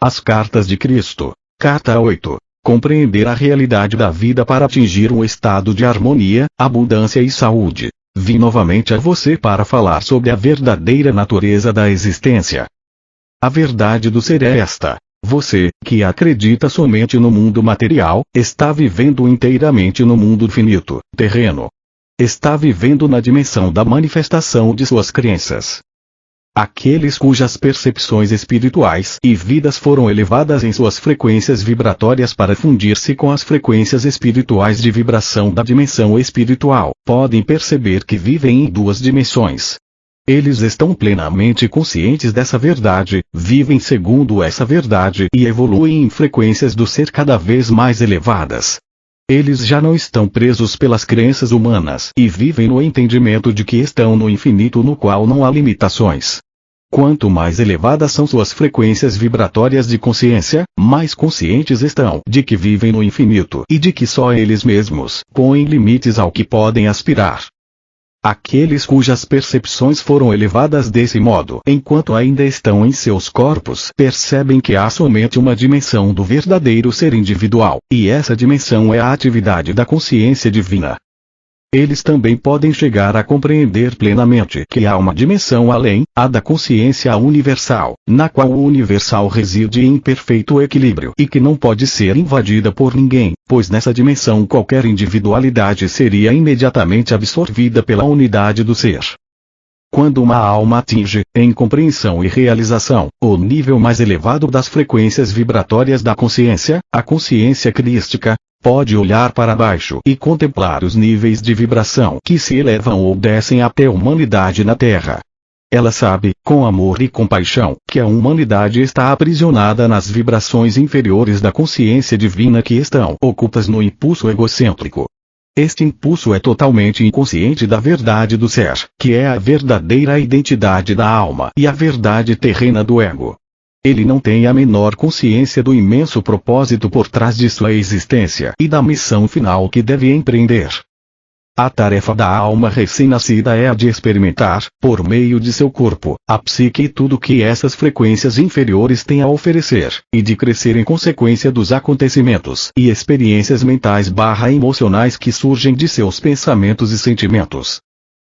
As Cartas de Cristo. Carta 8. Compreender a realidade da vida para atingir um estado de harmonia, abundância e saúde. Vim novamente a você para falar sobre a verdadeira natureza da existência. A verdade do ser é esta. Você, que acredita somente no mundo material, está vivendo inteiramente no mundo finito, terreno. Está vivendo na dimensão da manifestação de suas crenças. Aqueles cujas percepções espirituais e vidas foram elevadas em suas frequências vibratórias para fundir-se com as frequências espirituais de vibração da dimensão espiritual, podem perceber que vivem em duas dimensões. Eles estão plenamente conscientes dessa verdade, vivem segundo essa verdade e evoluem em frequências do ser cada vez mais elevadas. Eles já não estão presos pelas crenças humanas e vivem no entendimento de que estão no infinito no qual não há limitações. Quanto mais elevadas são suas frequências vibratórias de consciência, mais conscientes estão de que vivem no infinito e de que só eles mesmos põem limites ao que podem aspirar. Aqueles cujas percepções foram elevadas desse modo, enquanto ainda estão em seus corpos, percebem que há somente uma dimensão do verdadeiro ser individual, e essa dimensão é a atividade da consciência divina. Eles também podem chegar a compreender plenamente que há uma dimensão além, a da consciência universal, na qual o universal reside em perfeito equilíbrio e que não pode ser invadida por ninguém, pois nessa dimensão qualquer individualidade seria imediatamente absorvida pela unidade do ser. Quando uma alma atinge, em compreensão e realização, o nível mais elevado das frequências vibratórias da consciência, a consciência crística, pode olhar para baixo e contemplar os níveis de vibração que se elevam ou descem até a humanidade na Terra. Ela sabe, com amor e compaixão, que a humanidade está aprisionada nas vibrações inferiores da consciência divina que estão ocultas no impulso egocêntrico. Este impulso é totalmente inconsciente da verdade do ser, que é a verdadeira identidade da alma e a verdade terrena do ego. Ele não tem a menor consciência do imenso propósito por trás de sua existência e da missão final que deve empreender. A tarefa da alma recém-nascida é a de experimentar, por meio de seu corpo, a psique e tudo que essas frequências inferiores têm a oferecer, e de crescer em consequência dos acontecimentos e experiências mentais/emocionais que surgem de seus pensamentos e sentimentos.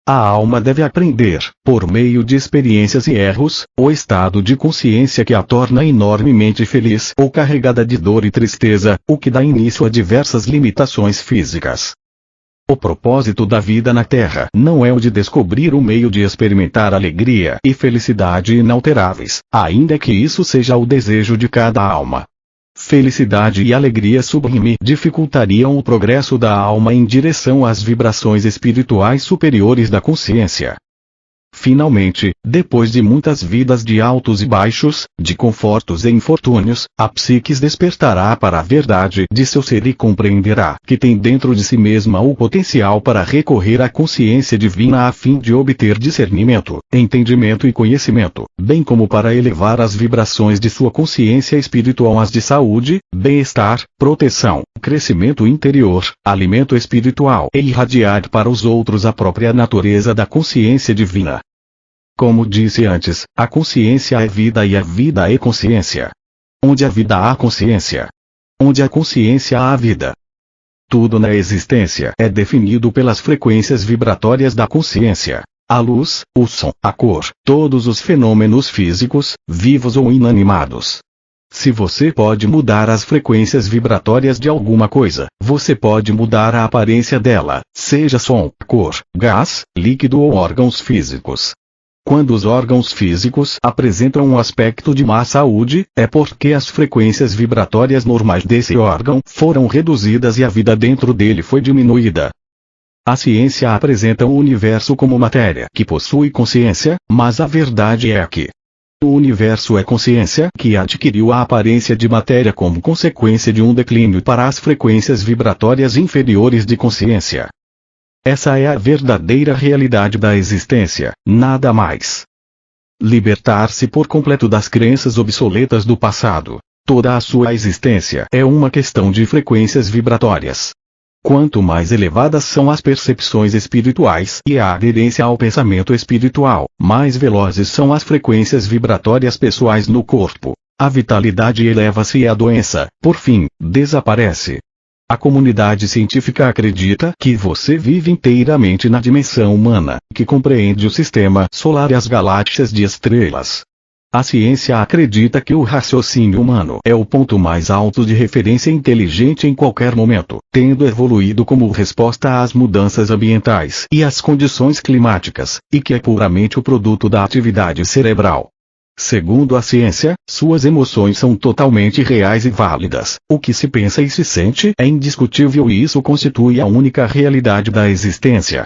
A alma deve aprender, por meio de experiências e erros, o estado de consciência que a torna enormemente feliz ou carregada de dor e tristeza, o que dá início a diversas limitações físicas. O propósito da vida na Terra não é o de descobrir o meio de experimentar alegria e felicidade inalteráveis, ainda que isso seja o desejo de cada alma. Felicidade e alegria sublime dificultariam o progresso da alma em direção às vibrações espirituais superiores da consciência. Finalmente, depois de muitas vidas de altos e baixos, de confortos e infortúnios, a psique despertará para a verdade de seu ser e compreenderá que tem dentro de si mesma o potencial para recorrer à consciência divina a fim de obter discernimento, entendimento e conhecimento, bem como para elevar as vibrações de sua consciência espiritual às de saúde, bem-estar, proteção, crescimento interior, alimento espiritual e irradiar para os outros a própria natureza da consciência divina. Como disse antes, a consciência é vida e a vida é consciência. Onde há vida há consciência. Onde há consciência há vida. Tudo na existência é definido pelas frequências vibratórias da consciência. A luz, o som, a cor, todos os fenômenos físicos, vivos ou inanimados. Se você pode mudar as frequências vibratórias de alguma coisa, você pode mudar a aparência dela, seja som, cor, gás, líquido ou órgãos físicos. Quando os órgãos físicos apresentam um aspecto de má saúde, é porque as frequências vibratórias normais desse órgão foram reduzidas e a vida dentro dele foi diminuída. A ciência apresenta o universo como matéria que possui consciência, mas a verdade é que o universo é consciência que adquiriu a aparência de matéria como consequência de um declínio para as frequências vibratórias inferiores de consciência. Essa é a verdadeira realidade da existência, nada mais. Libertar-se por completo das crenças obsoletas do passado. Toda a sua existência é uma questão de frequências vibratórias. Quanto mais elevadas são as percepções espirituais e a aderência ao pensamento espiritual, mais velozes são as frequências vibratórias pessoais no corpo. a vitalidade eleva-se e a doença, por fim, desaparece. A comunidade científica acredita que você vive inteiramente na dimensão humana, que compreende o sistema solar e as galáxias de estrelas. A ciência acredita que o raciocínio humano é o ponto mais alto de referência inteligente em qualquer momento, tendo evoluído como resposta às mudanças ambientais e às condições climáticas, e que é puramente o produto da atividade cerebral. Segundo a ciência, suas emoções são totalmente reais e válidas. O que se pensa e se sente é indiscutível e isso constitui a única realidade da existência.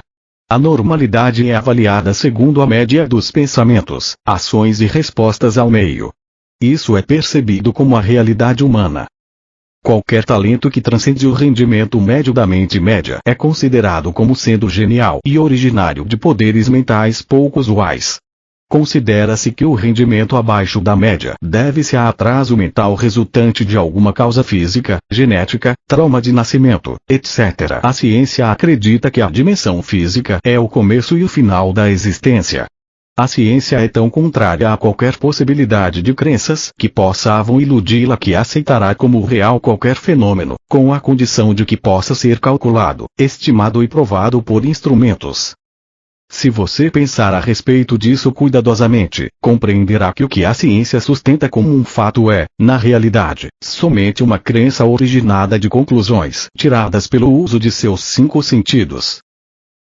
A normalidade é avaliada segundo a média dos pensamentos, ações e respostas ao meio. Isso é percebido como a realidade humana. Qualquer talento que transcende o rendimento médio da mente média é considerado como sendo genial e originário de poderes mentais pouco usuais. Considera-se que o rendimento abaixo da média deve-se a atraso mental resultante de alguma causa física, genética, trauma de nascimento, etc. A ciência acredita que a dimensão física é o começo e o final da existência. A ciência é tão contrária a qualquer possibilidade de crenças que possam iludi-la que aceitará como real qualquer fenômeno, com a condição de que possa ser calculado, estimado e provado por instrumentos. Se você pensar a respeito disso cuidadosamente, compreenderá que o que a ciência sustenta como um fato é, na realidade, somente uma crença originada de conclusões tiradas pelo uso de seus 5 sentidos.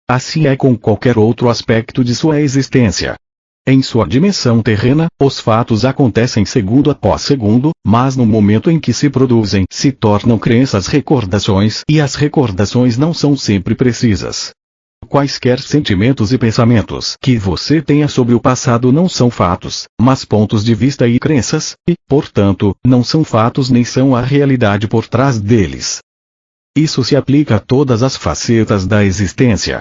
Assim é com qualquer outro aspecto de sua existência. Em sua dimensão terrena, os fatos acontecem segundo após segundo, mas no momento em que se produzem, se tornam crenças recordações e as recordações não são sempre precisas. Quaisquer sentimentos e pensamentos que você tenha sobre o passado não são fatos, mas pontos de vista e crenças, e, portanto, não são fatos nem são a realidade por trás deles. Isso se aplica a todas as facetas da existência.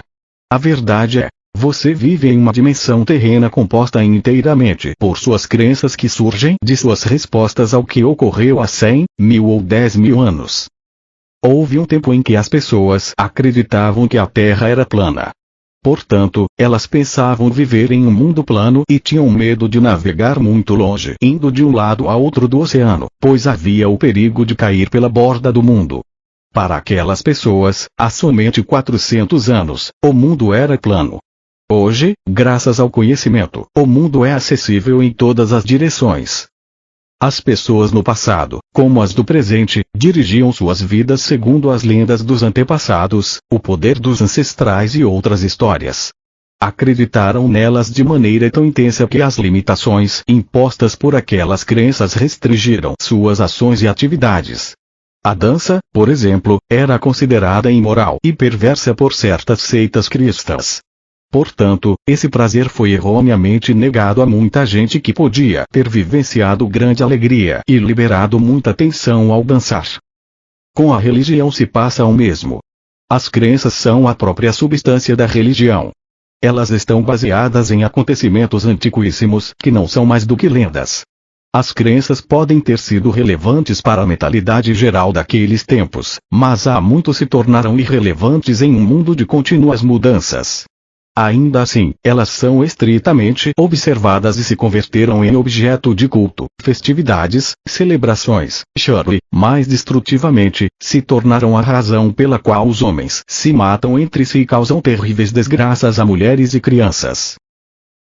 A verdade é, você vive em uma dimensão terrena composta inteiramente por suas crenças que surgem de suas respostas ao que ocorreu há 100, 1000 ou 10.000 anos. Houve um tempo em que as pessoas acreditavam que a Terra era plana. Portanto, elas pensavam viver em um mundo plano e tinham medo de navegar muito longe, indo de um lado a outro do oceano, pois havia o perigo de cair pela borda do mundo. Para aquelas pessoas, há somente 400 anos, o mundo era plano. Hoje, graças ao conhecimento, o mundo é acessível em todas as direções. As pessoas no passado, como as do presente, dirigiam suas vidas segundo as lendas dos antepassados, o poder dos ancestrais e outras histórias. Acreditaram nelas de maneira tão intensa que as limitações impostas por aquelas crenças restringiram suas ações e atividades. A dança, por exemplo, era considerada imoral e perversa por certas seitas cristãs. Portanto, esse prazer foi erroneamente negado a muita gente que podia ter vivenciado grande alegria e liberado muita tensão ao dançar. Com a religião se passa o mesmo. As crenças são a própria substância da religião. Elas estão baseadas em acontecimentos antiquíssimos que não são mais do que lendas. As crenças podem ter sido relevantes para a mentalidade geral daqueles tempos, mas há muito se tornaram irrelevantes em um mundo de contínuas mudanças. Ainda assim, elas são estritamente observadas e se converteram em objeto de culto, festividades, celebrações, e, mais destrutivamente, se tornaram a razão pela qual os homens se matam entre si e causam terríveis desgraças a mulheres e crianças.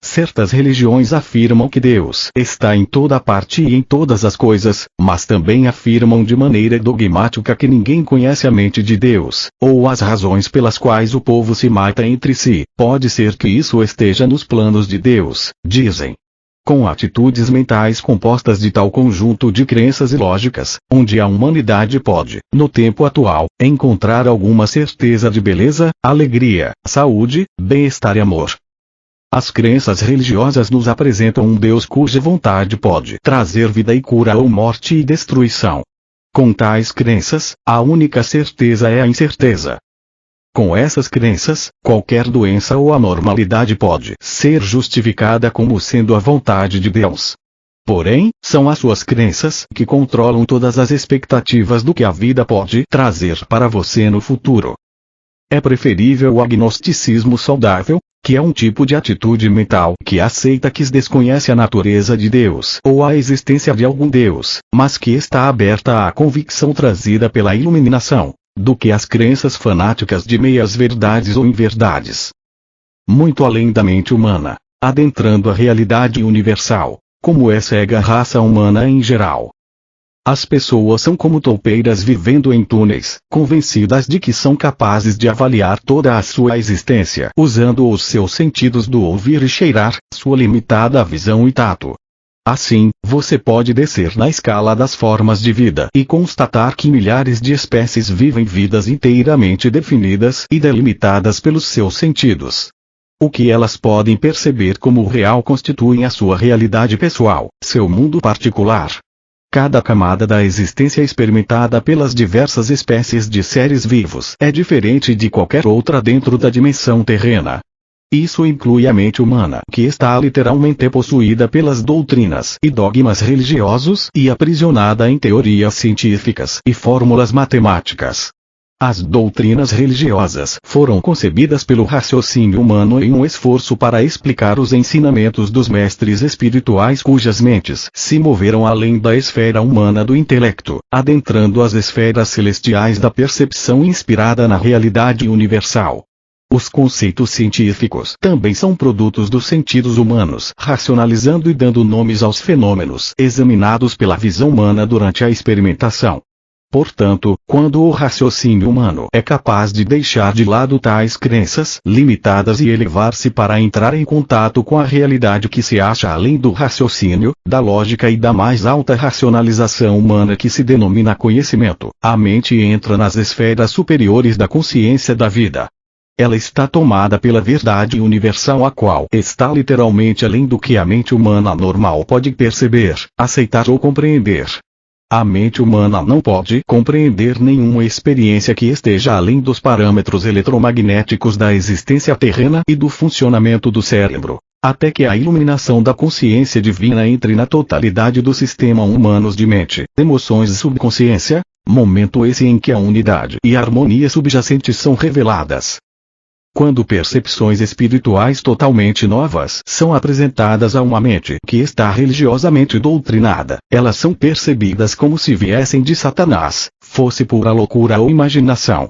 Certas religiões afirmam que Deus está em toda parte e em todas as coisas, mas também afirmam de maneira dogmática que ninguém conhece a mente de Deus, ou as razões pelas quais o povo se mata entre si. Pode ser que isso esteja nos planos de Deus, dizem. Com atitudes mentais compostas de tal conjunto de crenças e lógicas, onde a humanidade pode, no tempo atual, encontrar alguma certeza de beleza, alegria, saúde, bem-estar e amor. As crenças religiosas nos apresentam um Deus cuja vontade pode trazer vida e cura ou morte e destruição. Com tais crenças, a única certeza é a incerteza. Com essas crenças, qualquer doença ou anormalidade pode ser justificada como sendo a vontade de Deus. Porém, são as suas crenças que controlam todas as expectativas do que a vida pode trazer para você no futuro. É preferível o agnosticismo saudável, que é um tipo de atitude mental que aceita que desconhece a natureza de Deus ou a existência de algum Deus, mas que está aberta à convicção trazida pela iluminação, do que as crenças fanáticas de meias verdades ou inverdades. Muito além da mente humana, adentrando a realidade universal, como é cega a raça humana em geral. As pessoas são como toupeiras vivendo em túneis, convencidas de que são capazes de avaliar toda a sua existência usando os seus sentidos do ouvir e cheirar, sua limitada visão e tato. Assim, você pode descer na escala das formas de vida e constatar que milhares de espécies vivem vidas inteiramente definidas e delimitadas pelos seus sentidos. O que elas podem perceber como real constitui a sua realidade pessoal, seu mundo particular. Cada camada da existência experimentada pelas diversas espécies de seres vivos é diferente de qualquer outra dentro da dimensão terrena. Isso inclui a mente humana, que está literalmente possuída pelas doutrinas e dogmas religiosos e aprisionada em teorias científicas e fórmulas matemáticas. As doutrinas religiosas foram concebidas pelo raciocínio humano em um esforço para explicar os ensinamentos dos mestres espirituais cujas mentes se moveram além da esfera humana do intelecto, adentrando as esferas celestiais da percepção inspirada na realidade universal. Os conceitos científicos também são produtos dos sentidos humanos, racionalizando e dando nomes aos fenômenos examinados pela visão humana durante a experimentação. Portanto, quando o raciocínio humano é capaz de deixar de lado tais crenças limitadas e elevar-se para entrar em contato com a realidade que se acha além do raciocínio, da lógica e da mais alta racionalização humana que se denomina conhecimento, a mente entra nas esferas superiores da consciência da vida. Ela está tomada pela verdade universal a qual está literalmente além do que a mente humana normal pode perceber, aceitar ou compreender. A mente humana não pode compreender nenhuma experiência que esteja além dos parâmetros eletromagnéticos da existência terrena e do funcionamento do cérebro, até que a iluminação da consciência divina entre na totalidade do sistema humano de mente, emoções e subconsciência, momento esse em que a unidade e a harmonia subjacentes são reveladas. Quando percepções espirituais totalmente novas são apresentadas a uma mente que está religiosamente doutrinada, elas são percebidas como se viessem de Satanás, fosse pura loucura ou imaginação.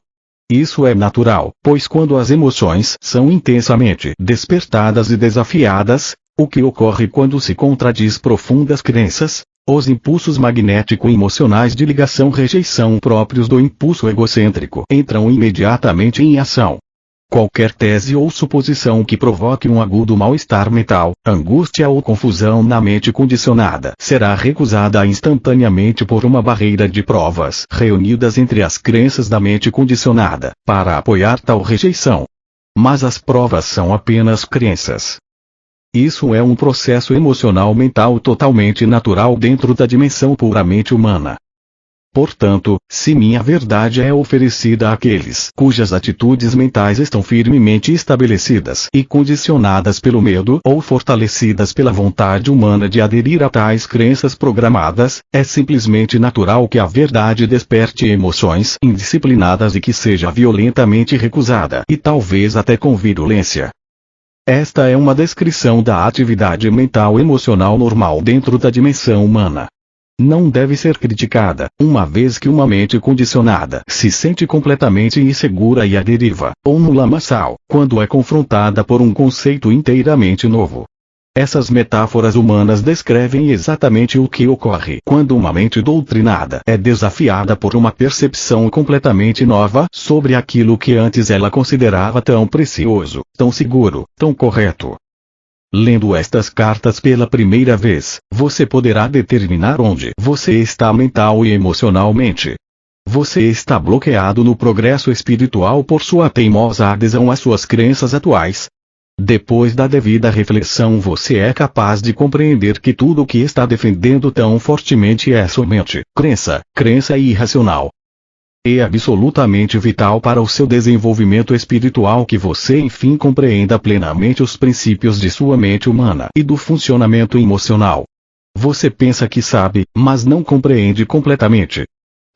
Isso é natural, pois quando as emoções são intensamente despertadas e desafiadas, o que ocorre quando se contradiz profundas crenças, os impulsos magnético-emocionais de ligação-rejeição próprios do impulso egocêntrico entram imediatamente em ação. Qualquer tese ou suposição que provoque um agudo mal-estar mental, angústia ou confusão na mente condicionada será recusada instantaneamente por uma barreira de provas reunidas entre as crenças da mente condicionada, para apoiar tal rejeição. Mas as provas são apenas crenças. Isso é um processo emocional mental totalmente natural dentro da dimensão puramente humana. Portanto, se minha verdade é oferecida àqueles cujas atitudes mentais estão firmemente estabelecidas e condicionadas pelo medo ou fortalecidas pela vontade humana de aderir a tais crenças programadas, é simplesmente natural que a verdade desperte emoções indisciplinadas e que seja violentamente recusada e talvez até com virulência. Esta é uma descrição da atividade mental emocional normal dentro da dimensão humana. Não deve ser criticada, uma vez que uma mente condicionada se sente completamente insegura e à deriva, ou no lamaçal, quando é confrontada por um conceito inteiramente novo. Essas metáforas humanas descrevem exatamente o que ocorre quando uma mente doutrinada é desafiada por uma percepção completamente nova sobre aquilo que antes ela considerava tão precioso, tão seguro, tão correto. Lendo estas cartas pela primeira vez, você poderá determinar onde você está mental e emocionalmente. Você está bloqueado no progresso espiritual por sua teimosa adesão às suas crenças atuais. Depois da devida reflexão você é capaz de compreender que tudo o que está defendendo tão fortemente é somente crença irracional. É absolutamente vital para o seu desenvolvimento espiritual que você enfim compreenda plenamente os princípios de sua mente humana e do funcionamento emocional. Você pensa que sabe, mas não compreende completamente.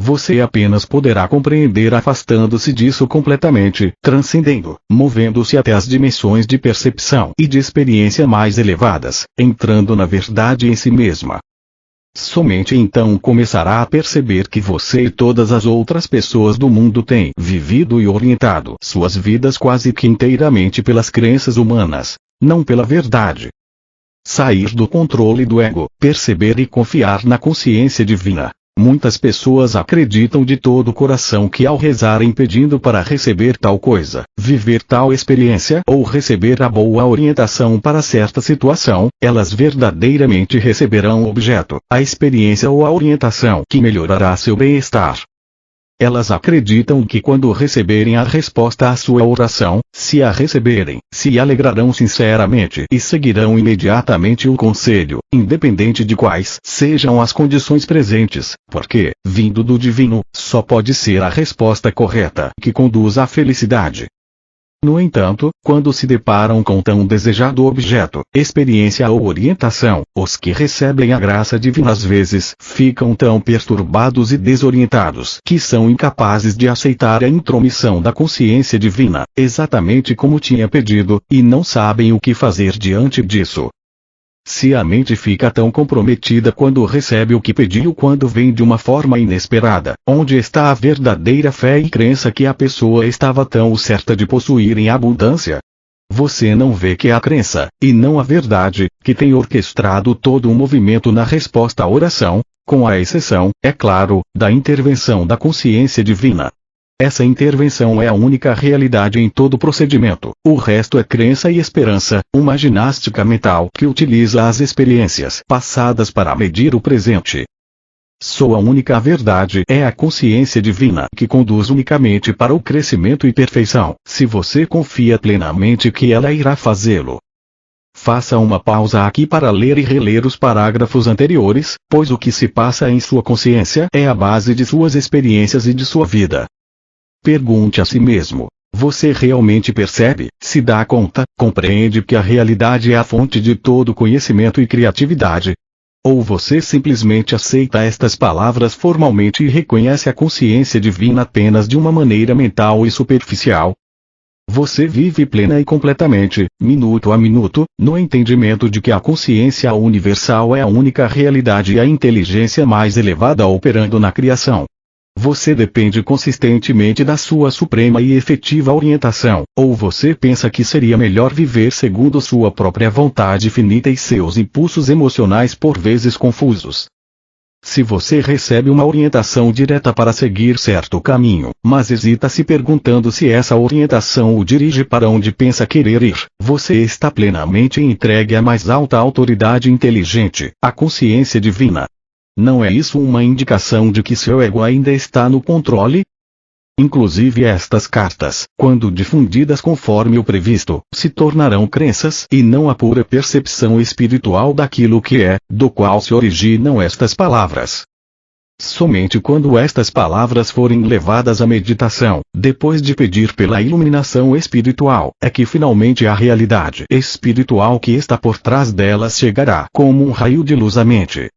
Você apenas poderá compreender afastando-se disso completamente, transcendendo, movendo-se até as dimensões de percepção e de experiência mais elevadas, entrando na verdade em si mesma. Somente então começará a perceber que você e todas as outras pessoas do mundo têm vivido e orientado suas vidas quase que inteiramente pelas crenças humanas, não pela verdade. Sair do controle do ego, perceber e confiar na consciência divina. Muitas pessoas acreditam de todo o coração que ao rezarem pedindo para receber tal coisa, viver tal experiência ou receber a boa orientação para certa situação, elas verdadeiramente receberão o objeto, a experiência ou a orientação que melhorará seu bem-estar. Elas acreditam que quando receberem a resposta à sua oração, se a receberem, se alegrarão sinceramente e seguirão imediatamente o conselho, independente de quais sejam as condições presentes, porque, vindo do divino, só pode ser a resposta correta que conduz à felicidade. No entanto, quando se deparam com tão desejado objeto, experiência ou orientação, os que recebem a graça divina às vezes ficam tão perturbados e desorientados que são incapazes de aceitar a intromissão da consciência divina, exatamente como tinha pedido, e não sabem o que fazer diante disso. Se a mente fica tão comprometida quando recebe o que pediu quando vem de uma forma inesperada, onde está a verdadeira fé e crença que a pessoa estava tão certa de possuir em abundância? Você não vê que é a crença, e não a verdade, que tem orquestrado todo o movimento na resposta à oração, com a exceção, é claro, da intervenção da consciência divina. Essa intervenção é a única realidade em todo o procedimento, o resto é crença e esperança, uma ginástica mental que utiliza as experiências passadas para medir o presente. Sua única verdade é a consciência divina que conduz unicamente para o crescimento e perfeição, se você confia plenamente que ela irá fazê-lo. Faça uma pausa aqui para ler e reler os parágrafos anteriores, pois o que se passa em sua consciência é a base de suas experiências e de sua vida. Pergunte a si mesmo: você realmente percebe, se dá conta, compreende que a realidade é a fonte de todo conhecimento e criatividade? Ou você simplesmente aceita estas palavras formalmente e reconhece a consciência divina apenas de uma maneira mental e superficial? Você vive plena e completamente, minuto a minuto, no entendimento de que a consciência universal é a única realidade e a inteligência mais elevada operando na criação. Você depende consistentemente da sua suprema e efetiva orientação, ou você pensa que seria melhor viver segundo sua própria vontade finita e seus impulsos emocionais por vezes confusos. Se você recebe uma orientação direta para seguir certo caminho, mas hesita se perguntando se essa orientação o dirige para onde pensa querer ir, você está plenamente entregue à mais alta autoridade inteligente, a consciência divina. Não é isso uma indicação de que seu ego ainda está no controle? Inclusive estas cartas, quando difundidas conforme o previsto, se tornarão crenças e não a pura percepção espiritual daquilo que é, do qual se originam estas palavras. Somente quando estas palavras forem levadas à meditação, depois de pedir pela iluminação espiritual, é que finalmente a realidade espiritual que está por trás delas chegará como um raio de luz à mente.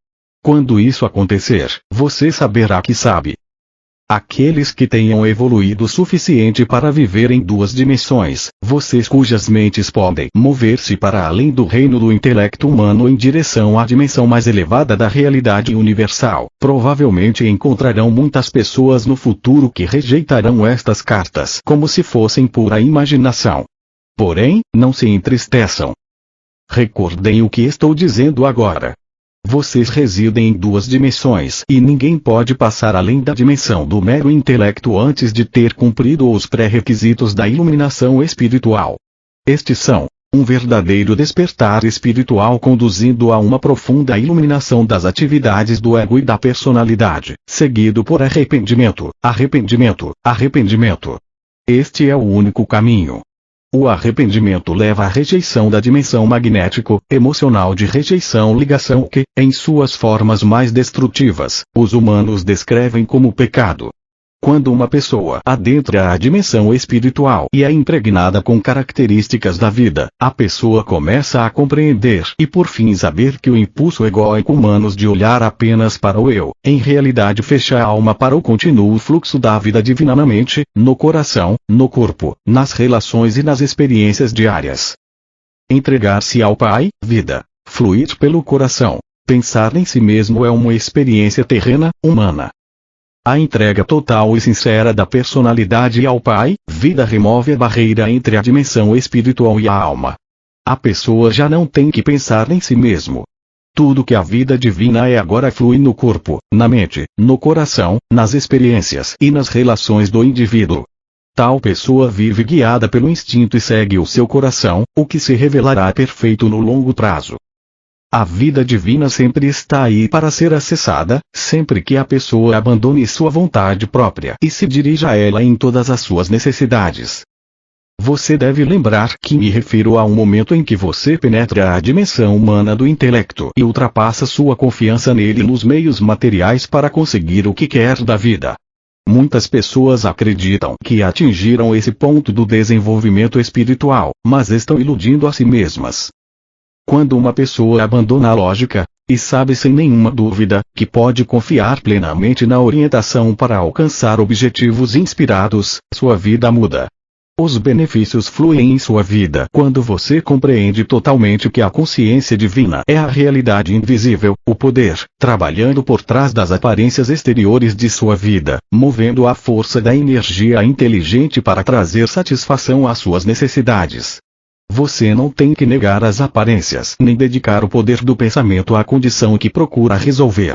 Quando isso acontecer, você saberá que sabe. Aqueles que tenham evoluído o suficiente para viver em duas dimensões, vocês cujas mentes podem mover-se para além do reino do intelecto humano em direção à dimensão mais elevada da realidade universal, provavelmente encontrarão muitas pessoas no futuro que rejeitarão estas cartas como se fossem pura imaginação. Porém, não se entristeçam. Recordem o que estou dizendo agora. Vocês residem em duas dimensões e ninguém pode passar além da dimensão do mero intelecto antes de ter cumprido os pré-requisitos da iluminação espiritual. Estes são: um verdadeiro despertar espiritual conduzindo a uma profunda iluminação das atividades do ego e da personalidade, seguido por arrependimento, arrependimento, arrependimento. Este é o único caminho. O arrependimento leva à rejeição da dimensão magnético-emocional de rejeição-ligação que, em suas formas mais destrutivas, os humanos descrevem como pecado. Quando uma pessoa adentra a dimensão espiritual e é impregnada com características da vida, a pessoa começa a compreender e por fim saber que o impulso egóico humano de olhar apenas para o eu, em realidade fecha a alma para o contínuo fluxo da vida divina na mente, no coração, no corpo, nas relações e nas experiências diárias. Entregar-se ao Pai, vida, fluir pelo coração, pensar em si mesmo é uma experiência terrena, humana. A entrega total e sincera da personalidade ao Pai, vida remove a barreira entre a dimensão espiritual e a alma. A pessoa já não tem que pensar em si mesmo. Tudo que a vida divina é agora flui no corpo, na mente, no coração, nas experiências e nas relações do indivíduo. Tal pessoa vive guiada pelo instinto e segue o seu coração, o que se revelará perfeito no longo prazo. A vida divina sempre está aí para ser acessada, sempre que a pessoa abandone sua vontade própria e se dirija a ela em todas as suas necessidades. Você deve lembrar que me refiro a um momento em que você penetra a dimensão humana do intelecto e ultrapassa sua confiança nele e nos meios materiais para conseguir o que quer da vida. Muitas pessoas acreditam que atingiram esse ponto do desenvolvimento espiritual, mas estão iludindo a si mesmas. Quando uma pessoa abandona a lógica, e sabe sem nenhuma dúvida, que pode confiar plenamente na orientação para alcançar objetivos inspirados, sua vida muda. Os benefícios fluem em sua vida quando você compreende totalmente que a consciência divina é a realidade invisível, o poder, trabalhando por trás das aparências exteriores de sua vida, movendo a força da energia inteligente para trazer satisfação às suas necessidades. Você não tem que negar as aparências nem dedicar o poder do pensamento à condição que procura resolver.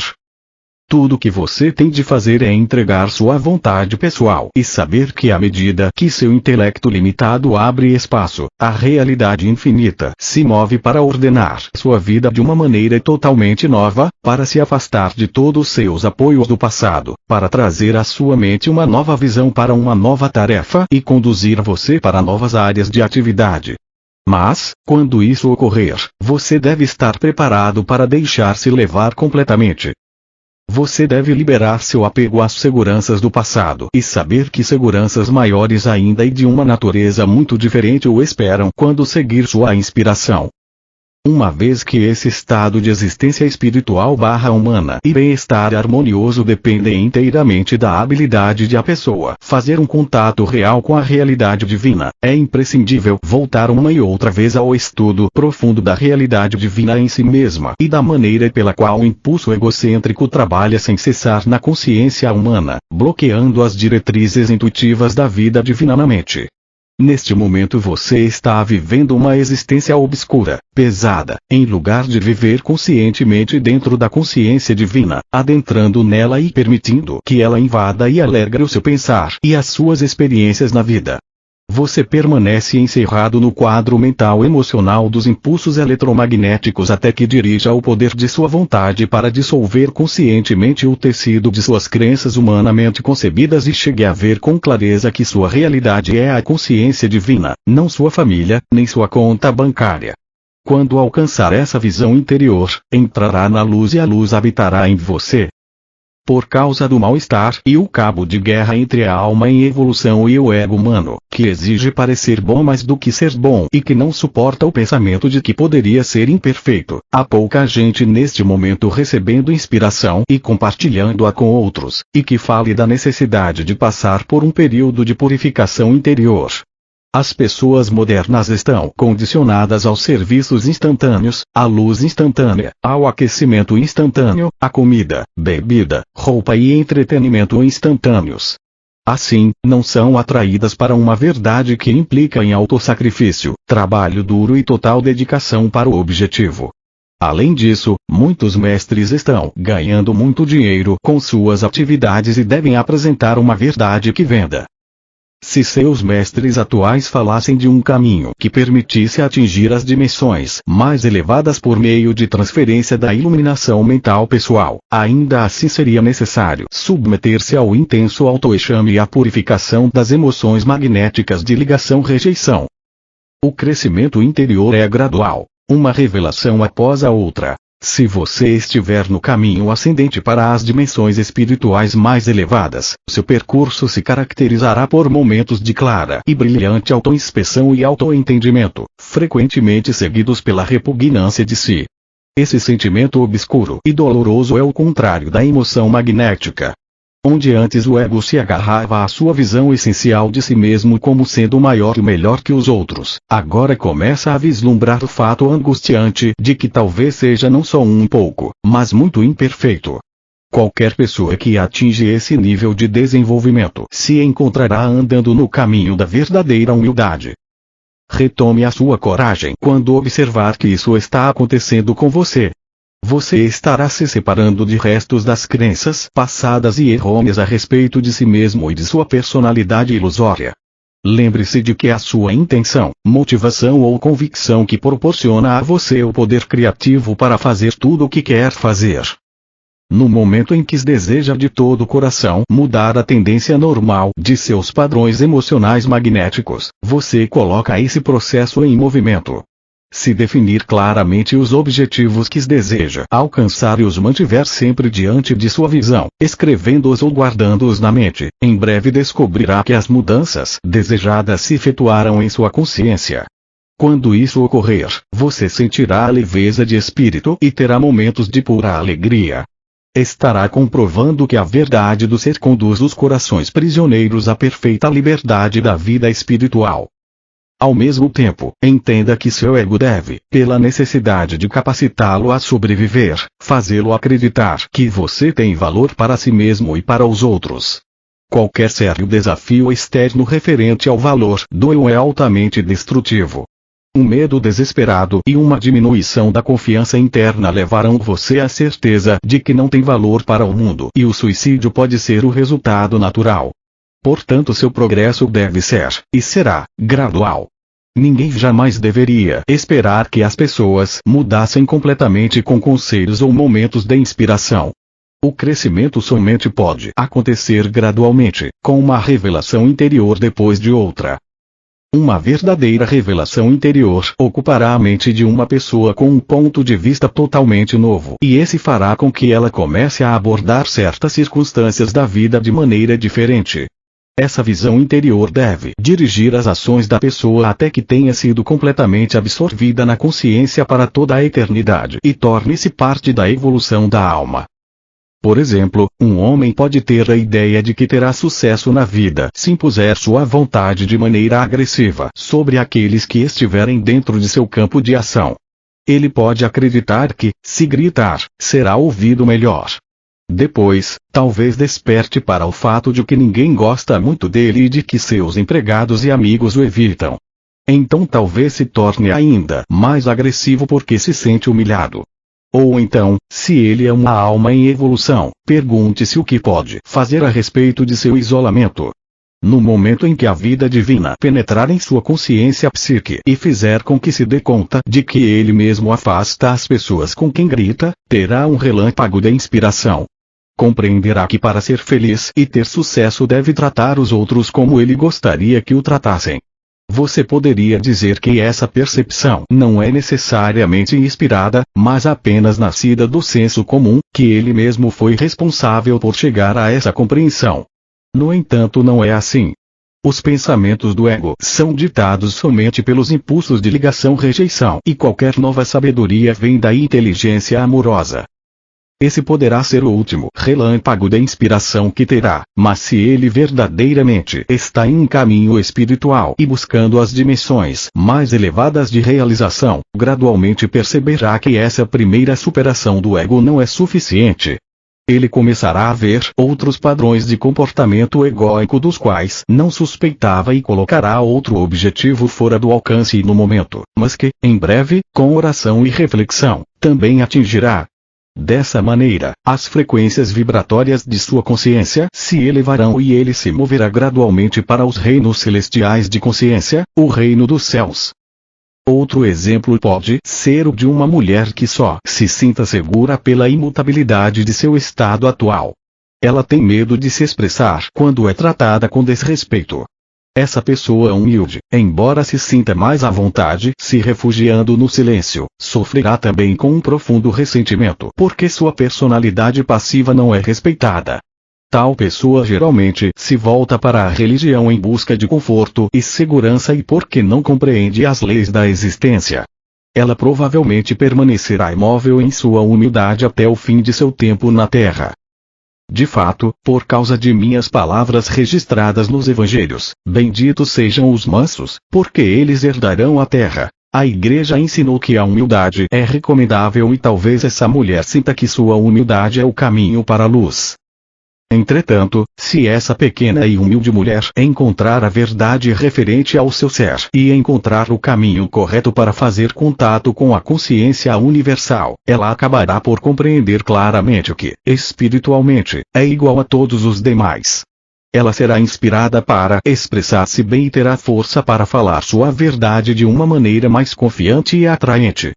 Tudo que você tem de fazer é entregar sua vontade pessoal e saber que à medida que seu intelecto limitado abre espaço, a realidade infinita se move para ordenar sua vida de uma maneira totalmente nova, para se afastar de todos os seus apoios do passado, para trazer à sua mente uma nova visão para uma nova tarefa e conduzir você para novas áreas de atividade. Mas, quando isso ocorrer, você deve estar preparado para deixar-se levar completamente. Você deve liberar seu apego às seguranças do passado e saber que seguranças maiores ainda e de uma natureza muito diferente o esperam quando seguir sua inspiração. Uma vez que esse estado de existência espiritual humana e bem-estar harmonioso dependem inteiramente da habilidade de a pessoa fazer um contato real com a realidade divina, é imprescindível voltar uma e outra vez ao estudo profundo da realidade divina em si mesma e da maneira pela qual o impulso egocêntrico trabalha sem cessar na consciência humana, bloqueando as diretrizes intuitivas da vida divina na mente. Neste momento você está vivendo uma existência obscura, pesada, em lugar de viver conscientemente dentro da consciência divina, adentrando nela e permitindo que ela invada e alegre o seu pensar e as suas experiências na vida. Você permanece encerrado no quadro mental emocional dos impulsos eletromagnéticos até que dirija o poder de sua vontade para dissolver conscientemente o tecido de suas crenças humanamente concebidas e chegue a ver com clareza que sua realidade é a consciência divina, não sua família, nem sua conta bancária. Quando alcançar essa visão interior, entrará na luz e a luz habitará em você. Por causa do mal-estar e o cabo de guerra entre a alma em evolução e o ego humano, que exige parecer bom mais do que ser bom e que não suporta o pensamento de que poderia ser imperfeito, há pouca gente neste momento recebendo inspiração e compartilhando-a com outros, e que fale da necessidade de passar por um período de purificação interior. As pessoas modernas estão condicionadas aos serviços instantâneos, à luz instantânea, ao aquecimento instantâneo, à comida, bebida, roupa e entretenimento instantâneos. Assim, não são atraídas para uma verdade que implica em autossacrifício, trabalho duro e total dedicação para o objetivo. Além disso, muitos mestres estão ganhando muito dinheiro com suas atividades e devem apresentar uma verdade que venda. Se seus mestres atuais falassem de um caminho que permitisse atingir as dimensões mais elevadas por meio de transferência da iluminação mental pessoal, ainda assim seria necessário submeter-se ao intenso autoexame e à purificação das emoções magnéticas de ligação-rejeição. O crescimento interior é gradual, uma revelação após a outra. Se você estiver no caminho ascendente para as dimensões espirituais mais elevadas, seu percurso se caracterizará por momentos de clara e brilhante autoinspeção e autoentendimento, frequentemente seguidos pela repugnância de si. Esse sentimento obscuro e doloroso é o contrário da emoção magnética. Onde antes o ego se agarrava à sua visão essencial de si mesmo como sendo maior e melhor que os outros, agora começa a vislumbrar o fato angustiante de que talvez seja não só um pouco, mas muito imperfeito. Qualquer pessoa que atinge esse nível de desenvolvimento se encontrará andando no caminho da verdadeira humildade. Retome a sua coragem quando observar que isso está acontecendo com você. Você estará se separando de restos das crenças passadas e errôneas a respeito de si mesmo e de sua personalidade ilusória. Lembre-se de que é a sua intenção, motivação ou convicção que proporciona a você o poder criativo para fazer tudo o que quer fazer. No momento em que deseja de todo o coração mudar a tendência normal de seus padrões emocionais magnéticos, você coloca esse processo em movimento. Se definir claramente os objetivos que deseja alcançar e os mantiver sempre diante de sua visão, escrevendo-os ou guardando-os na mente, em breve descobrirá que as mudanças desejadas se efetuaram em sua consciência. Quando isso ocorrer, você sentirá a leveza de espírito e terá momentos de pura alegria. Estará comprovando que a verdade do ser conduz os corações prisioneiros à perfeita liberdade da vida espiritual. Ao mesmo tempo, entenda que seu ego deve, pela necessidade de capacitá-lo a sobreviver, fazê-lo acreditar que você tem valor para si mesmo e para os outros. Qualquer sério desafio externo referente ao valor do eu é altamente destrutivo. Um medo desesperado e uma diminuição da confiança interna levarão você à certeza de que não tem valor para o mundo e o suicídio pode ser o resultado natural. Portanto, seu progresso deve ser, e será, gradual. Ninguém jamais deveria esperar que as pessoas mudassem completamente com conselhos ou momentos de inspiração. O crescimento somente pode acontecer gradualmente, com uma revelação interior depois de outra. Uma verdadeira revelação interior ocupará a mente de uma pessoa com um ponto de vista totalmente novo, e esse fará com que ela comece a abordar certas circunstâncias da vida de maneira diferente. Essa visão interior deve dirigir as ações da pessoa até que tenha sido completamente absorvida na consciência para toda a eternidade e torne-se parte da evolução da alma. Por exemplo, um homem pode ter a ideia de que terá sucesso na vida se impuser sua vontade de maneira agressiva sobre aqueles que estiverem dentro de seu campo de ação. Ele pode acreditar que, se gritar, será ouvido melhor. Depois, talvez desperte para o fato de que ninguém gosta muito dele e de que seus empregados e amigos o evitam. Então talvez se torne ainda mais agressivo porque se sente humilhado. Ou então, se ele é uma alma em evolução, pergunte-se o que pode fazer a respeito de seu isolamento. No momento em que a vida divina penetrar em sua consciência psíquica e fizer com que se dê conta de que ele mesmo afasta as pessoas com quem grita, terá um relâmpago de inspiração. Compreenderá que para ser feliz e ter sucesso deve tratar os outros como ele gostaria que o tratassem. Você poderia dizer que essa percepção não é necessariamente inspirada, mas apenas nascida do senso comum, que ele mesmo foi responsável por chegar a essa compreensão. No entanto, não é assim. Os pensamentos do ego são ditados somente pelos impulsos de ligação-rejeição e qualquer nova sabedoria vem da inteligência amorosa. Esse poderá ser o último relâmpago de inspiração que terá, mas se ele verdadeiramente está em um caminho espiritual e buscando as dimensões mais elevadas de realização, gradualmente perceberá que essa primeira superação do ego não é suficiente. Ele começará a ver outros padrões de comportamento egóico dos quais não suspeitava e colocará outro objetivo fora do alcance no momento, mas que, em breve, com oração e reflexão, também atingirá. Dessa maneira, as frequências vibratórias de sua consciência se elevarão e ele se moverá gradualmente para os reinos celestiais de consciência, o reino dos céus. Outro exemplo pode ser o de uma mulher que só se sinta segura pela imutabilidade de seu estado atual. Ela tem medo de se expressar quando é tratada com desrespeito. Essa pessoa humilde, embora se sinta mais à vontade se refugiando no silêncio, sofrerá também com um profundo ressentimento porque sua personalidade passiva não é respeitada. Tal pessoa geralmente se volta para a religião em busca de conforto e segurança e porque não compreende as leis da existência. Ela provavelmente permanecerá imóvel em sua humildade até o fim de seu tempo na Terra. De fato, por causa de minhas palavras registradas nos Evangelhos, benditos sejam os mansos, porque eles herdarão a terra. A Igreja ensinou que a humildade é recomendável e talvez essa mulher sinta que sua humildade é o caminho para a luz. Entretanto, se essa pequena e humilde mulher encontrar a verdade referente ao seu ser e encontrar o caminho correto para fazer contato com a consciência universal, ela acabará por compreender claramente que, espiritualmente, é igual a todos os demais. Ela será inspirada para expressar-se bem e terá força para falar sua verdade de uma maneira mais confiante e atraente.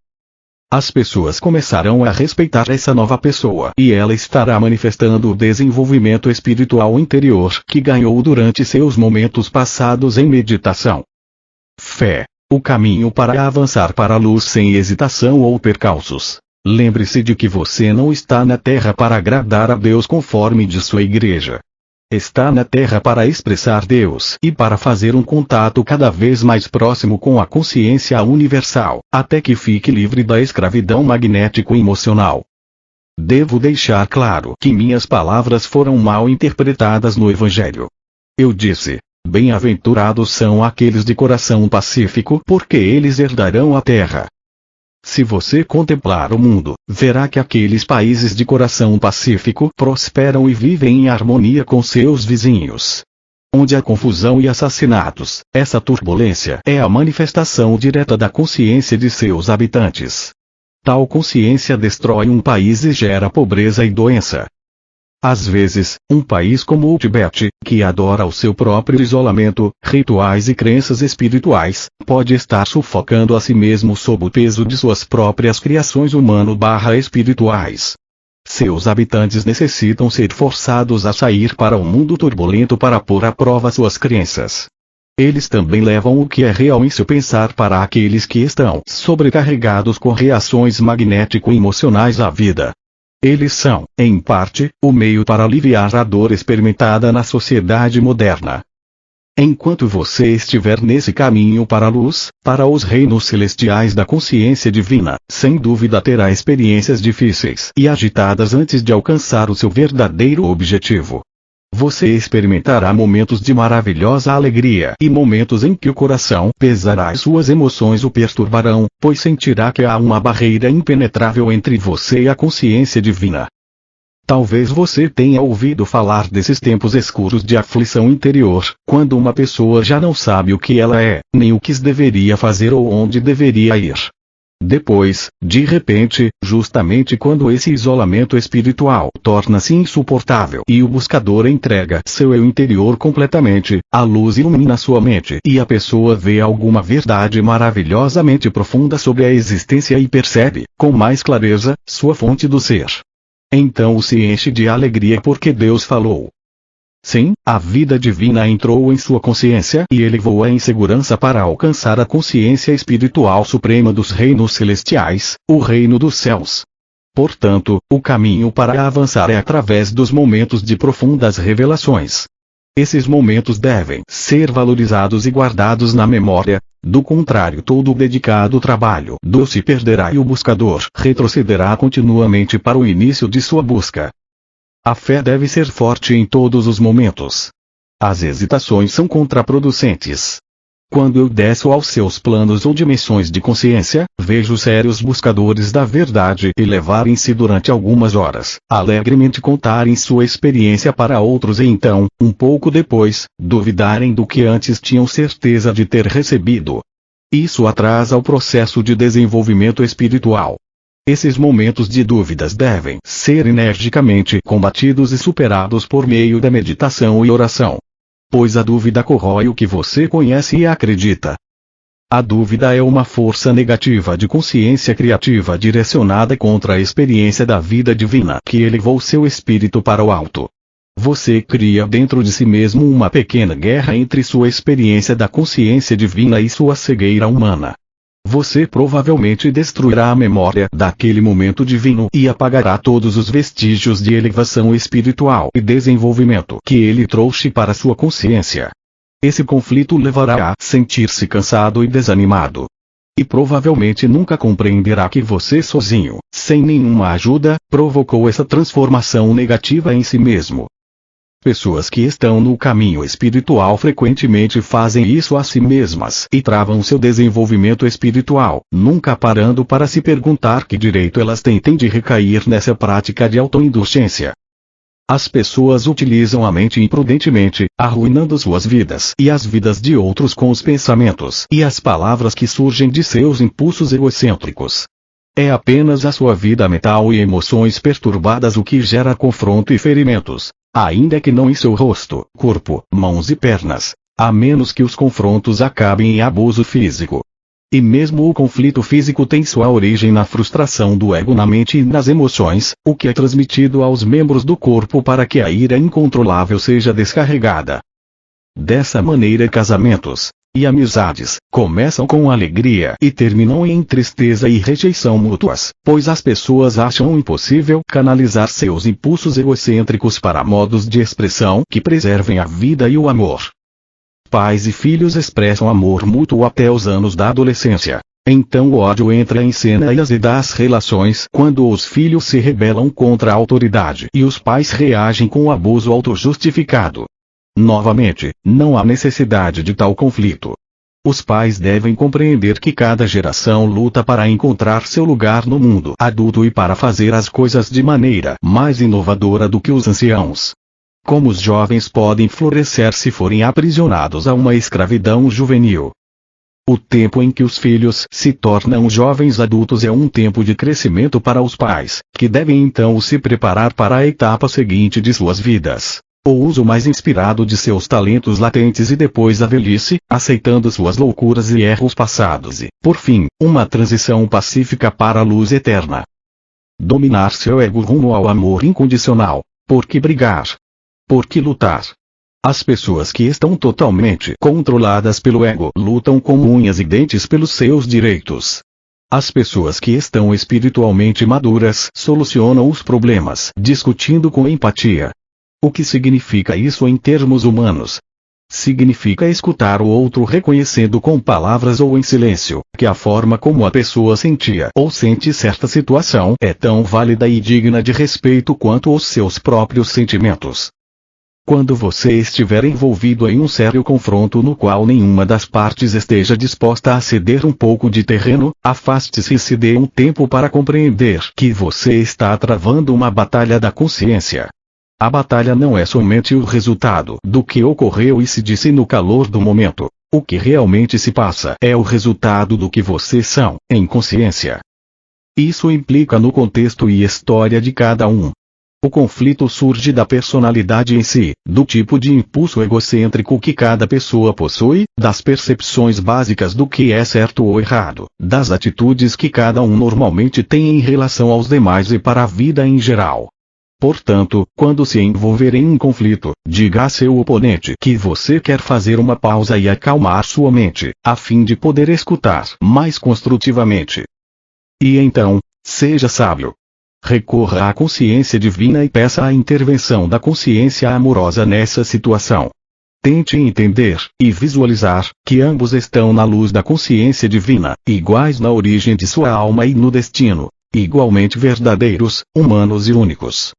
As pessoas começarão a respeitar essa nova pessoa e ela estará manifestando o desenvolvimento espiritual interior que ganhou durante seus momentos passados em meditação. Fé. O caminho para avançar para a luz sem hesitação ou percalços. Lembre-se de que você não está na Terra para agradar a Deus conforme de sua igreja. Está na Terra para expressar Deus e para fazer um contato cada vez mais próximo com a consciência universal, até que fique livre da escravidão magnético-emocional. Devo deixar claro que minhas palavras foram mal interpretadas no Evangelho. Eu disse: bem-aventurados são aqueles de coração pacífico, porque eles herdarão a terra. Se você contemplar o mundo, verá que aqueles países de coração pacífico prosperam e vivem em harmonia com seus vizinhos. Onde há confusão e assassinatos, essa turbulência é a manifestação direta da consciência de seus habitantes. Tal consciência destrói um país e gera pobreza e doença. Às vezes, um país como o Tibete, que adora o seu próprio isolamento, rituais e crenças espirituais, pode estar sufocando a si mesmo sob o peso de suas próprias criações humano-espirituais. Seus habitantes necessitam ser forçados a sair para o mundo turbulento para pôr à prova suas crenças. Eles também levam o que é real em seu pensar para aqueles que estão sobrecarregados com reações magnético-emocionais à vida. Eles são, em parte, o meio para aliviar a dor experimentada na sociedade moderna. Enquanto você estiver nesse caminho para a luz, para os reinos celestiais da consciência divina, sem dúvida terá experiências difíceis e agitadas antes de alcançar o seu verdadeiro objetivo. Você experimentará momentos de maravilhosa alegria e momentos em que o coração pesará e suas emoções o perturbarão, pois sentirá que há uma barreira impenetrável entre você e a consciência divina. Talvez você tenha ouvido falar desses tempos escuros de aflição interior, quando uma pessoa já não sabe o que ela é, nem o que deveria fazer ou onde deveria ir. Depois, de repente, justamente quando esse isolamento espiritual torna-se insuportável e o buscador entrega seu eu interior completamente, a luz ilumina sua mente e a pessoa vê alguma verdade maravilhosamente profunda sobre a existência e percebe, com mais clareza, sua fonte do ser. Então se enche de alegria porque Deus falou. Sim, a vida divina entrou em sua consciência e ele voa em segurança para alcançar a consciência espiritual suprema dos reinos celestiais, o reino dos céus. Portanto, o caminho para avançar é através dos momentos de profundas revelações. Esses momentos devem ser valorizados e guardados na memória, do contrário todo o dedicado trabalho se perderá e o buscador retrocederá continuamente para o início de sua busca. A fé deve ser forte em todos os momentos. As hesitações são contraproducentes. Quando eu desço aos seus planos ou dimensões de consciência, vejo sérios buscadores da verdade elevarem-se durante algumas horas, alegremente contarem sua experiência para outros e então, um pouco depois, duvidarem do que antes tinham certeza de ter recebido. Isso atrasa o processo de desenvolvimento espiritual. Esses momentos de dúvidas devem ser energicamente combatidos e superados por meio da meditação e oração. Pois a dúvida corrói o que você conhece e acredita. A dúvida é uma força negativa de consciência criativa direcionada contra a experiência da vida divina que elevou seu espírito para o alto. Você cria dentro de si mesmo uma pequena guerra entre sua experiência da consciência divina e sua cegueira humana. Você provavelmente destruirá a memória daquele momento divino e apagará todos os vestígios de elevação espiritual e desenvolvimento que ele trouxe para sua consciência. Esse conflito levará a sentir-se cansado e desanimado. E provavelmente nunca compreenderá que você sozinho, sem nenhuma ajuda, provocou essa transformação negativa em si mesmo. Pessoas que estão no caminho espiritual frequentemente fazem isso a si mesmas e travam seu desenvolvimento espiritual, nunca parando para se perguntar que direito elas têm de recair nessa prática de autoindulgência. As pessoas utilizam a mente imprudentemente, arruinando suas vidas e as vidas de outros com os pensamentos e as palavras que surgem de seus impulsos egocêntricos. É apenas a sua vida mental e emoções perturbadas o que gera confronto e ferimentos, ainda que não em seu rosto, corpo, mãos e pernas, a menos que os confrontos acabem em abuso físico. E mesmo o conflito físico tem sua origem na frustração do ego na mente e nas emoções, o que é transmitido aos membros do corpo para que a ira incontrolável seja descarregada. Dessa maneira casamentos e amizades começam com alegria e terminam em tristeza e rejeição mútuas, pois as pessoas acham impossível canalizar seus impulsos egocêntricos para modos de expressão que preservem a vida e o amor. Pais e filhos expressam amor mútuo até os anos da adolescência. Então o ódio entra em cena e azeda as relações quando os filhos se rebelam contra a autoridade e os pais reagem com o abuso autojustificado. Novamente, não há necessidade de tal conflito. Os pais devem compreender que cada geração luta para encontrar seu lugar no mundo adulto e para fazer as coisas de maneira mais inovadora do que os anciãos. Como os jovens podem florescer se forem aprisionados a uma escravidão juvenil? O tempo em que os filhos se tornam jovens adultos é um tempo de crescimento para os pais, que devem então se preparar para a etapa seguinte de suas vidas. O uso mais inspirado de seus talentos latentes e depois a velhice, aceitando suas loucuras e erros passados e, por fim, uma transição pacífica para a luz eterna. Dominar seu ego rumo ao amor incondicional. Por que brigar? Por que lutar? As pessoas que estão totalmente controladas pelo ego lutam com unhas e dentes pelos seus direitos. As pessoas que estão espiritualmente maduras solucionam os problemas discutindo com empatia. O que significa isso em termos humanos? Significa escutar o outro reconhecendo com palavras ou em silêncio que a forma como a pessoa sentia ou sente certa situação é tão válida e digna de respeito quanto os seus próprios sentimentos. Quando você estiver envolvido em um sério confronto no qual nenhuma das partes esteja disposta a ceder um pouco de terreno, afaste-se e se dê um tempo para compreender que você está travando uma batalha da consciência. A batalha não é somente o resultado do que ocorreu e se disse no calor do momento. O que realmente se passa é o resultado do que vocês são, em consciência. Isso implica no contexto e história de cada um. O conflito surge da personalidade em si, do tipo de impulso egocêntrico que cada pessoa possui, das percepções básicas do que é certo ou errado, das atitudes que cada um normalmente tem em relação aos demais e para a vida em geral. Portanto, quando se envolver em um conflito, diga a seu oponente que você quer fazer uma pausa e acalmar sua mente, a fim de poder escutar mais construtivamente. E então, seja sábio. Recorra à consciência divina e peça a intervenção da consciência amorosa nessa situação. Tente entender e visualizar que ambos estão na luz da consciência divina, iguais na origem de sua alma e no destino, igualmente verdadeiros, humanos e únicos.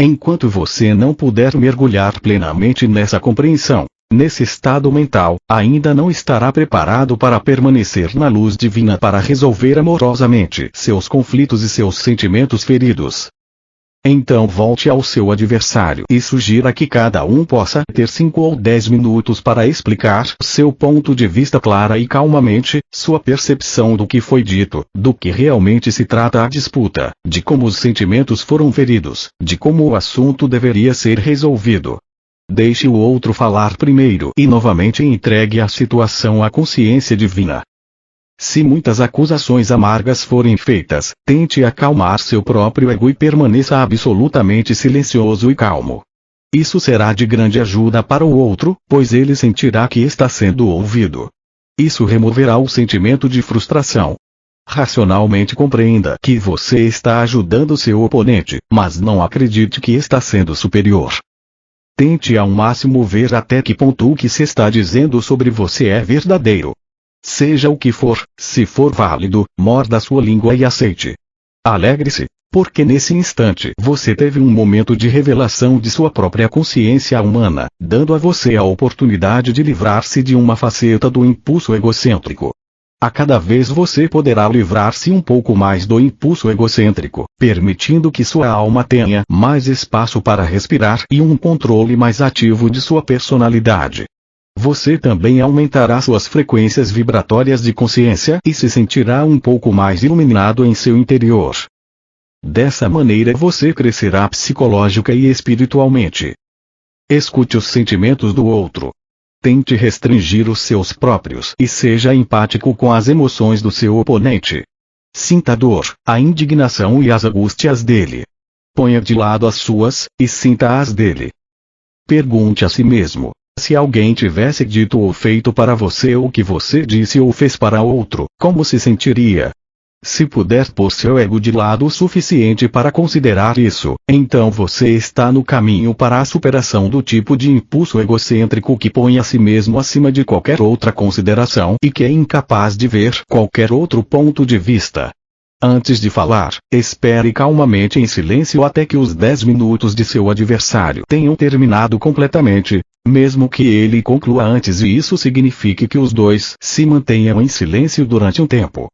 Enquanto você não puder mergulhar plenamente nessa compreensão, nesse estado mental, ainda não estará preparado para permanecer na luz divina para resolver amorosamente seus conflitos e seus sentimentos feridos. Então volte ao seu adversário e sugira que cada um possa ter 5 ou 10 minutos para explicar seu ponto de vista clara e calmamente, sua percepção do que foi dito, do que realmente se trata a disputa, de como os sentimentos foram feridos, de como o assunto deveria ser resolvido. Deixe o outro falar primeiro e novamente entregue a situação à consciência divina. Se muitas acusações amargas forem feitas, tente acalmar seu próprio ego e permaneça absolutamente silencioso e calmo. Isso será de grande ajuda para o outro, pois ele sentirá que está sendo ouvido. Isso removerá o sentimento de frustração. Racionalmente compreenda que você está ajudando seu oponente, mas não acredite que está sendo superior. Tente ao máximo ver até que ponto o que se está dizendo sobre você é verdadeiro. Seja o que for, se for válido, morda sua língua e aceite. Alegre-se, porque nesse instante você teve um momento de revelação de sua própria consciência humana, dando a você a oportunidade de livrar-se de uma faceta do impulso egocêntrico. A cada vez você poderá livrar-se um pouco mais do impulso egocêntrico, permitindo que sua alma tenha mais espaço para respirar e um controle mais ativo de sua personalidade. Você também aumentará suas frequências vibratórias de consciência e se sentirá um pouco mais iluminado em seu interior. Dessa maneira você crescerá psicológica e espiritualmente. Escute os sentimentos do outro. Tente restringir os seus próprios e seja empático com as emoções do seu oponente. Sinta a dor, a indignação e as angústias dele. Ponha de lado as suas, e sinta as dele. Pergunte a si mesmo: se alguém tivesse dito ou feito para você o que você disse ou fez para outro, como se sentiria? Se puder pôr seu ego de lado o suficiente para considerar isso, então você está no caminho para a superação do tipo de impulso egocêntrico que põe a si mesmo acima de qualquer outra consideração e que é incapaz de ver qualquer outro ponto de vista. Antes de falar, espere calmamente em silêncio até que os 10 minutos de seu adversário tenham terminado completamente, mesmo que ele conclua antes, e isso signifique que os dois se mantenham em silêncio durante um tempo.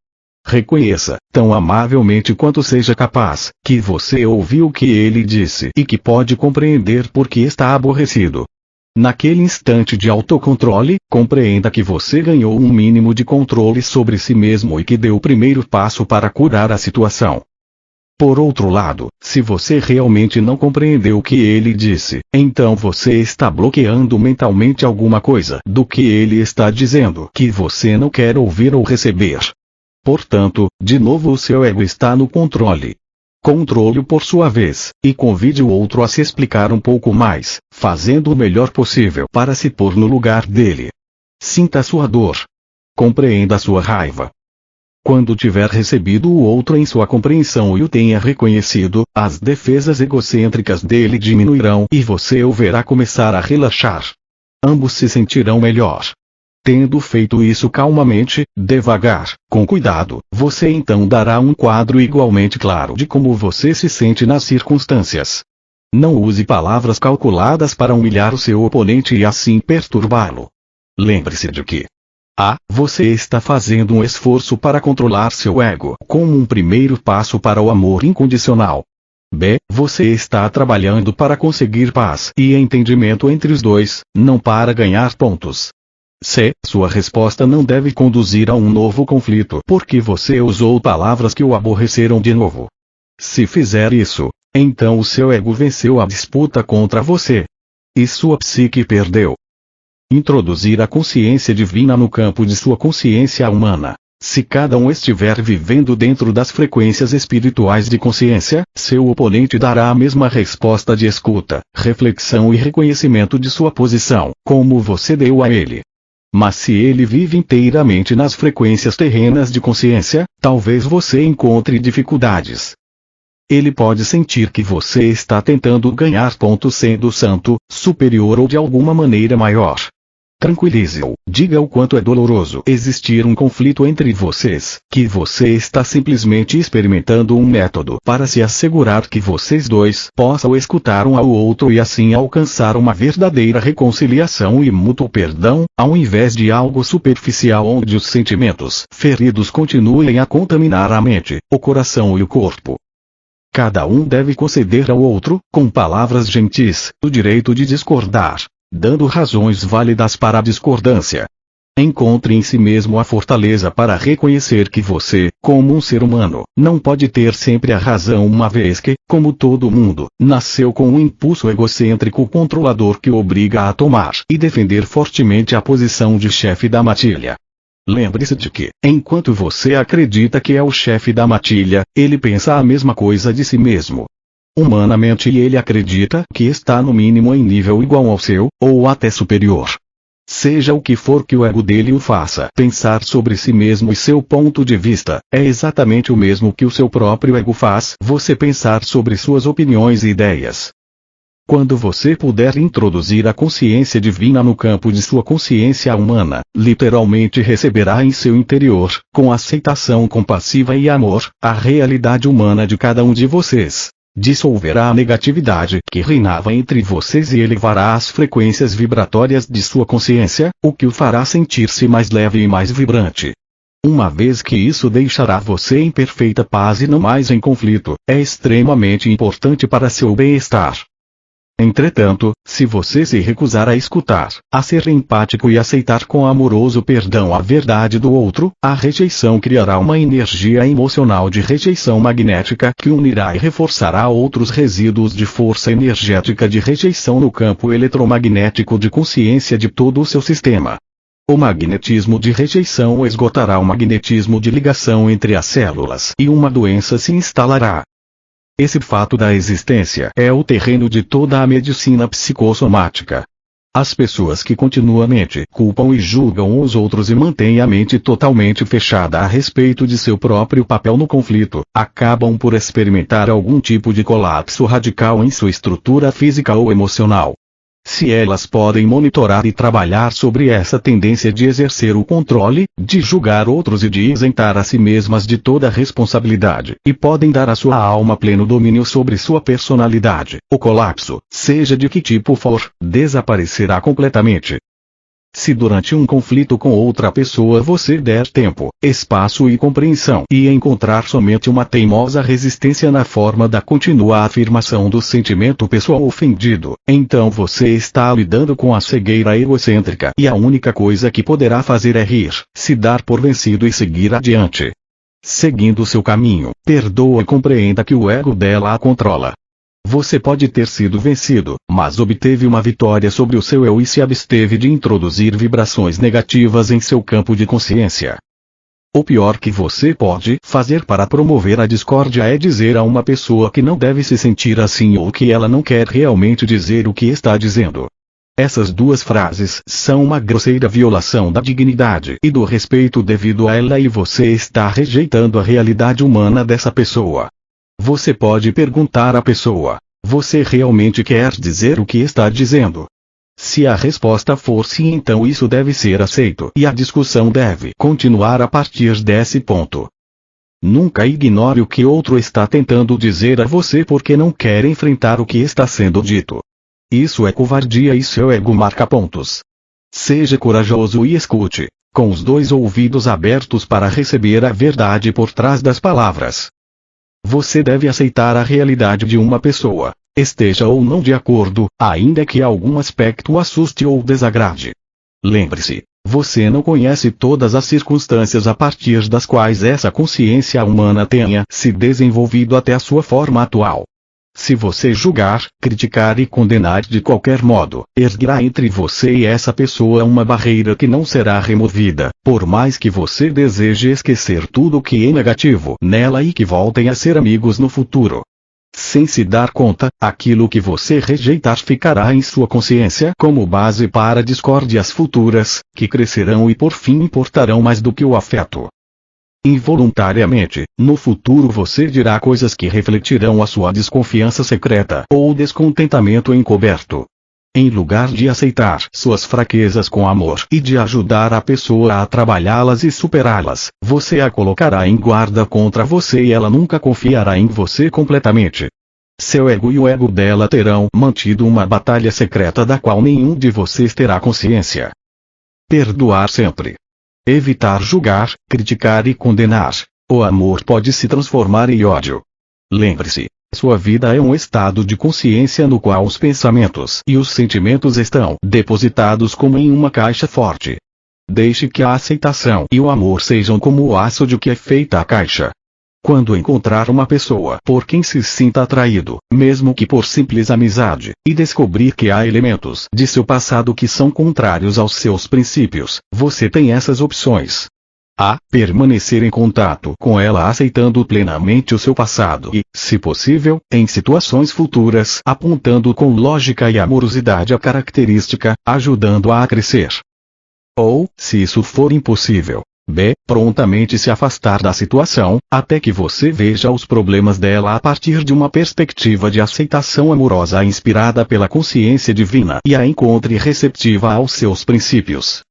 Reconheça, tão amavelmente quanto seja capaz, que você ouviu o que ele disse e que pode compreender por que está aborrecido. Naquele instante de autocontrole, compreenda que você ganhou um mínimo de controle sobre si mesmo e que deu o primeiro passo para curar a situação. Por outro lado, se você realmente não compreendeu o que ele disse, então você está bloqueando mentalmente alguma coisa do que ele está dizendo que você não quer ouvir ou receber. Portanto, de novo o seu ego está no controle. Controle-o por sua vez, e convide o outro a se explicar um pouco mais, fazendo o melhor possível para se pôr no lugar dele. Sinta a sua dor. Compreenda a sua raiva. Quando tiver recebido o outro em sua compreensão e o tenha reconhecido, as defesas egocêntricas dele diminuirão e você o verá começar a relaxar. Ambos se sentirão melhor. Tendo feito isso calmamente, devagar, com cuidado, você então dará um quadro igualmente claro de como você se sente nas circunstâncias. Não use palavras calculadas para humilhar o seu oponente e assim perturbá-lo. Lembre-se de que A. Você está fazendo um esforço para controlar seu ego como um primeiro passo para o amor incondicional. B. Você está trabalhando para conseguir paz e entendimento entre os dois, não para ganhar pontos. C. Sua resposta não deve conduzir a um novo conflito porque você usou palavras que o aborreceram de novo. Se fizer isso, então o seu ego venceu a disputa contra você. E sua psique perdeu. Introduzir a consciência divina no campo de sua consciência humana. Se cada um estiver vivendo dentro das frequências espirituais de consciência, seu oponente dará a mesma resposta de escuta, reflexão e reconhecimento de sua posição, como você deu a ele. Mas se ele vive inteiramente nas frequências terrenas de consciência, talvez você encontre dificuldades. Ele pode sentir que você está tentando ganhar pontos sendo santo, superior ou de alguma maneira maior. Tranquilize-o, diga o quanto é doloroso existir um conflito entre vocês, que você está simplesmente experimentando um método para se assegurar que vocês dois possam escutar um ao outro e assim alcançar uma verdadeira reconciliação e mútuo perdão, ao invés de algo superficial onde os sentimentos feridos continuem a contaminar a mente, o coração e o corpo. Cada um deve conceder ao outro, com palavras gentis, o direito de discordar, dando razões válidas para a discordância. Encontre em si mesmo a fortaleza para reconhecer que você, como um ser humano, não pode ter sempre a razão uma vez que, como todo mundo, nasceu com um impulso egocêntrico controlador que o obriga a tomar e defender fortemente a posição de chefe da matilha. Lembre-se de que, enquanto você acredita que é o chefe da matilha, ele pensa a mesma coisa de si mesmo. Humanamente ele acredita que está no mínimo em nível igual ao seu, ou até superior. Seja o que for que o ego dele o faça pensar sobre si mesmo e seu ponto de vista, é exatamente o mesmo que o seu próprio ego faz você pensar sobre suas opiniões e ideias. Quando você puder introduzir a consciência divina no campo de sua consciência humana, literalmente receberá em seu interior, com aceitação compassiva e amor, a realidade humana de cada um de vocês. Dissolverá a negatividade que reinava entre vocês e elevará as frequências vibratórias de sua consciência, o que o fará sentir-se mais leve e mais vibrante. Uma vez que isso deixará você em perfeita paz e não mais em conflito, é extremamente importante para seu bem-estar. Entretanto, se você se recusar a escutar, a ser empático e aceitar com amoroso perdão a verdade do outro, a rejeição criará uma energia emocional de rejeição magnética que unirá e reforçará outros resíduos de força energética de rejeição no campo eletromagnético de consciência de todo o seu sistema. O magnetismo de rejeição esgotará o magnetismo de ligação entre as células e uma doença se instalará. Esse fato da existência é o terreno de toda a medicina psicossomática. As pessoas que continuamente culpam e julgam os outros e mantêm a mente totalmente fechada a respeito de seu próprio papel no conflito, acabam por experimentar algum tipo de colapso radical em sua estrutura física ou emocional. Se elas podem monitorar e trabalhar sobre essa tendência de exercer o controle, de julgar outros e de isentar a si mesmas de toda responsabilidade, e podem dar à sua alma pleno domínio sobre sua personalidade, o colapso, seja de que tipo for, desaparecerá completamente. Se durante um conflito com outra pessoa você der tempo, espaço e compreensão e encontrar somente uma teimosa resistência na forma da contínua afirmação do sentimento pessoal ofendido, então você está lidando com a cegueira egocêntrica e a única coisa que poderá fazer é rir, se dar por vencido e seguir adiante. Seguindo seu caminho, perdoa e compreenda que o ego dela a controla. Você pode ter sido vencido, mas obteve uma vitória sobre o seu eu e se absteve de introduzir vibrações negativas em seu campo de consciência. O pior que você pode fazer para promover a discórdia é dizer a uma pessoa que não deve se sentir assim ou que ela não quer realmente dizer o que está dizendo. Essas duas frases são uma grosseira violação da dignidade e do respeito devido a ela e você está rejeitando a realidade humana dessa pessoa. Você pode perguntar à pessoa: você realmente quer dizer o que está dizendo? Se a resposta for sim, então isso deve ser aceito e a discussão deve continuar a partir desse ponto. Nunca ignore o que outro está tentando dizer a você porque não quer enfrentar o que está sendo dito. Isso é covardia e seu ego marca pontos. Seja corajoso e escute, com os dois ouvidos abertos para receber a verdade por trás das palavras. Você deve aceitar a realidade de uma pessoa, esteja ou não de acordo, ainda que algum aspecto assuste ou desagrade. Lembre-se, você não conhece todas as circunstâncias a partir das quais essa consciência humana tenha se desenvolvido até a sua forma atual. Se você julgar, criticar e condenar de qualquer modo, erguerá entre você e essa pessoa uma barreira que não será removida, por mais que você deseje esquecer tudo o que é negativo nela e que voltem a ser amigos no futuro. Sem se dar conta, aquilo que você rejeitar ficará em sua consciência como base para discórdias futuras, que crescerão e por fim importarão mais do que o afeto. Involuntariamente, no futuro você dirá coisas que refletirão a sua desconfiança secreta ou descontentamento encoberto. Em lugar de aceitar suas fraquezas com amor e de ajudar a pessoa a trabalhá-las e superá-las, você a colocará em guarda contra você e ela nunca confiará em você completamente. Seu ego e o ego dela terão mantido uma batalha secreta da qual nenhum de vocês terá consciência. Perdoar sempre. Evitar julgar, criticar e condenar. O amor pode se transformar em ódio. Lembre-se, sua vida é um estado de consciência no qual os pensamentos e os sentimentos estão depositados como em uma caixa forte. Deixe que a aceitação e o amor sejam como o aço de que é feita a caixa. Quando encontrar uma pessoa por quem se sinta atraído, mesmo que por simples amizade, e descobrir que há elementos de seu passado que são contrários aos seus princípios, você tem essas opções. A. Permanecer em contato com ela aceitando plenamente o seu passado e, se possível, em situações futuras apontando com lógica e amorosidade a característica, ajudando-a a crescer. Ou, se isso for impossível, B. Prontamente se afastar da situação, até que você veja os problemas dela a partir de uma perspectiva de aceitação amorosa inspirada pela consciência divina e a encontre receptiva aos seus princípios.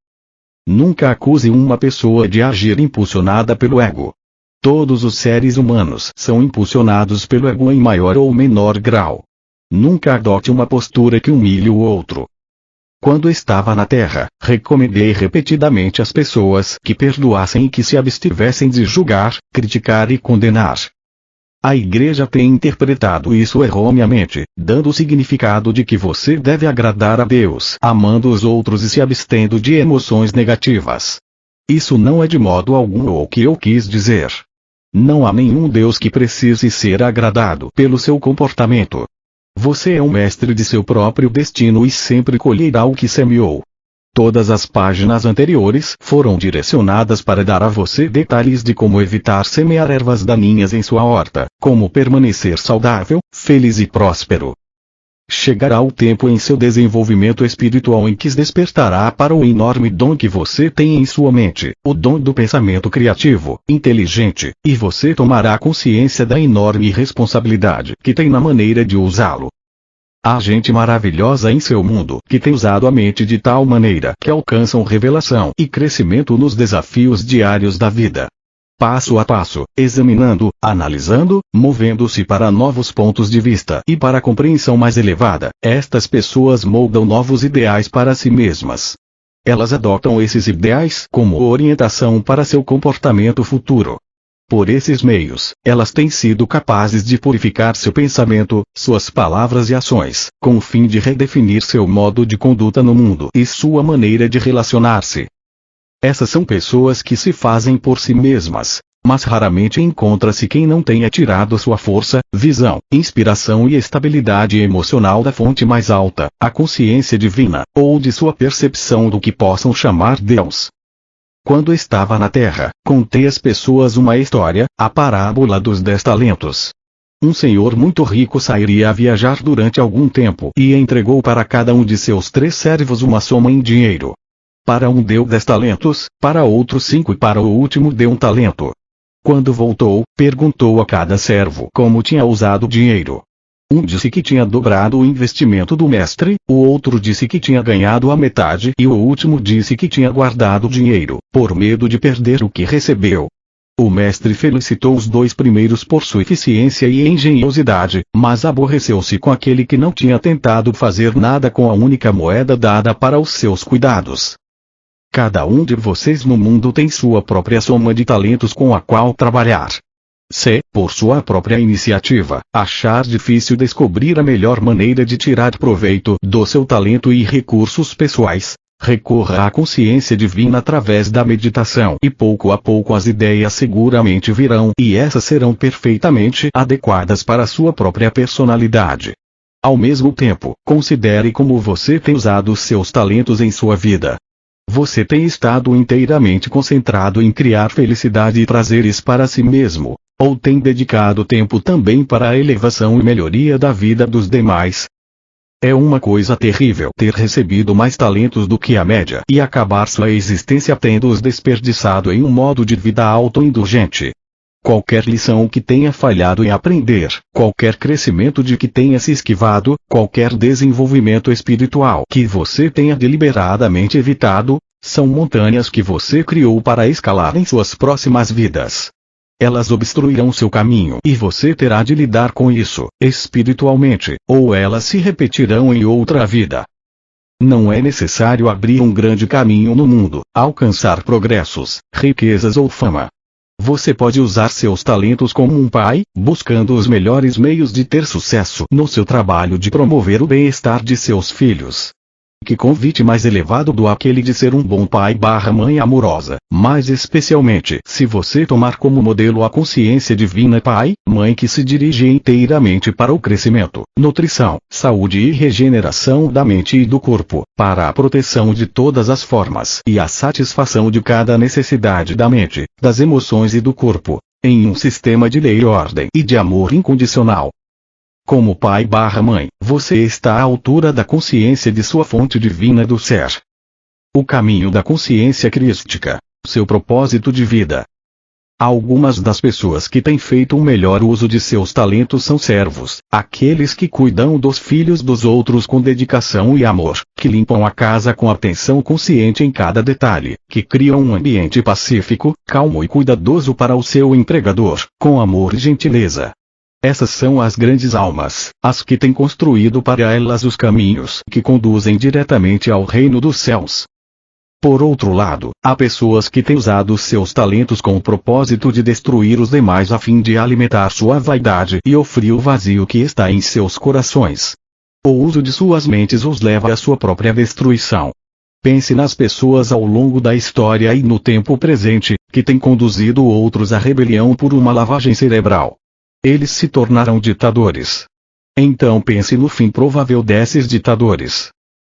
Nunca acuse uma pessoa de agir impulsionada pelo ego. Todos os seres humanos são impulsionados pelo ego em maior ou menor grau. Nunca adote uma postura que humilhe o outro. Quando estava na Terra, recomendei repetidamente às pessoas que perdoassem e que se abstivessem de julgar, criticar e condenar. A Igreja tem interpretado isso erroneamente, dando o significado de que você deve agradar a Deus amando os outros e se abstendo de emoções negativas. Isso não é de modo algum o que eu quis dizer. Não há nenhum Deus que precise ser agradado pelo seu comportamento. Você é um mestre de seu próprio destino e sempre colherá o que semeou. Todas as páginas anteriores foram direcionadas para dar a você detalhes de como evitar semear ervas daninhas em sua horta, como permanecer saudável, feliz e próspero. Chegará o tempo em seu desenvolvimento espiritual em que se despertará para o enorme dom que você tem em sua mente, o dom do pensamento criativo, inteligente, e você tomará consciência da enorme responsabilidade que tem na maneira de usá-lo. Há gente maravilhosa em seu mundo que tem usado a mente de tal maneira que alcançam revelação e crescimento nos desafios diários da vida. Passo a passo, examinando, analisando, movendo-se para novos pontos de vista e para a compreensão mais elevada, estas pessoas moldam novos ideais para si mesmas. Elas adotam esses ideais como orientação para seu comportamento futuro. Por esses meios, elas têm sido capazes de purificar seu pensamento, suas palavras e ações, com o fim de redefinir seu modo de conduta no mundo e sua maneira de relacionar-se. Essas são pessoas que se fazem por si mesmas, mas raramente encontra-se quem não tenha tirado sua força, visão, inspiração e estabilidade emocional da fonte mais alta, a consciência divina, ou de sua percepção do que possam chamar Deus. Quando estava na Terra, contei às pessoas uma história, a parábola dos 10 talentos. Um senhor muito rico sairia a viajar durante algum tempo e entregou para cada um de seus 3 servos uma soma em dinheiro. Para um deu 10 talentos, para outro 5 e para o último deu 1 talento. Quando voltou, perguntou a cada servo como tinha usado o dinheiro. Um disse que tinha dobrado o investimento do mestre, o outro disse que tinha ganhado a metade e o último disse que tinha guardado o dinheiro, por medo de perder o que recebeu. O mestre felicitou os 2 primeiros por sua eficiência e engenhosidade, mas aborreceu-se com aquele que não tinha tentado fazer nada com a única moeda dada para os seus cuidados. Cada um de vocês no mundo tem sua própria soma de talentos com a qual trabalhar. Se, por sua própria iniciativa, achar difícil descobrir a melhor maneira de tirar proveito do seu talento e recursos pessoais, recorra à consciência divina através da meditação e pouco a pouco as ideias seguramente virão e essas serão perfeitamente adequadas para a sua própria personalidade. Ao mesmo tempo, considere como você tem usado os seus talentos em sua vida. Você tem estado inteiramente concentrado em criar felicidade e prazeres para si mesmo, ou tem dedicado tempo também para a elevação e melhoria da vida dos demais? É uma coisa terrível ter recebido mais talentos do que a média e acabar sua existência tendo-os desperdiçado em um modo de vida autoindulgente. Qualquer lição que tenha falhado em aprender, qualquer crescimento de que tenha se esquivado, qualquer desenvolvimento espiritual que você tenha deliberadamente evitado, são montanhas que você criou para escalar em suas próximas vidas. Elas obstruirão seu caminho e você terá de lidar com isso, espiritualmente, ou elas se repetirão em outra vida. Não é necessário abrir um grande caminho no mundo, alcançar progressos, riquezas ou fama. Você pode usar seus talentos como um pai, buscando os melhores meios de ter sucesso no seu trabalho de promover o bem-estar de seus filhos. Que convite mais elevado do aquele de ser um bom pai/mãe amorosa, mais especialmente se você tomar como modelo a consciência divina pai/mãe que se dirige inteiramente para o crescimento, nutrição, saúde e regeneração da mente e do corpo, para a proteção de todas as formas e a satisfação de cada necessidade da mente, das emoções e do corpo, em um sistema de lei e ordem e de amor incondicional. Como pai/mãe, você está à altura da consciência de sua fonte divina do ser. O caminho da consciência crística, seu propósito de vida. Algumas das pessoas que têm feito um melhor uso de seus talentos são servos, aqueles que cuidam dos filhos dos outros com dedicação e amor, que limpam a casa com atenção consciente em cada detalhe, que criam um ambiente pacífico, calmo e cuidadoso para o seu empregador, com amor e gentileza. Essas são as grandes almas, as que têm construído para elas os caminhos que conduzem diretamente ao reino dos céus. Por outro lado, há pessoas que têm usado seus talentos com o propósito de destruir os demais a fim de alimentar sua vaidade e o frio vazio que está em seus corações. O uso de suas mentes os leva à sua própria destruição. Pense nas pessoas ao longo da história e no tempo presente, que têm conduzido outros à rebelião por uma lavagem cerebral. Eles se tornarão ditadores. Então pense no fim provável desses ditadores.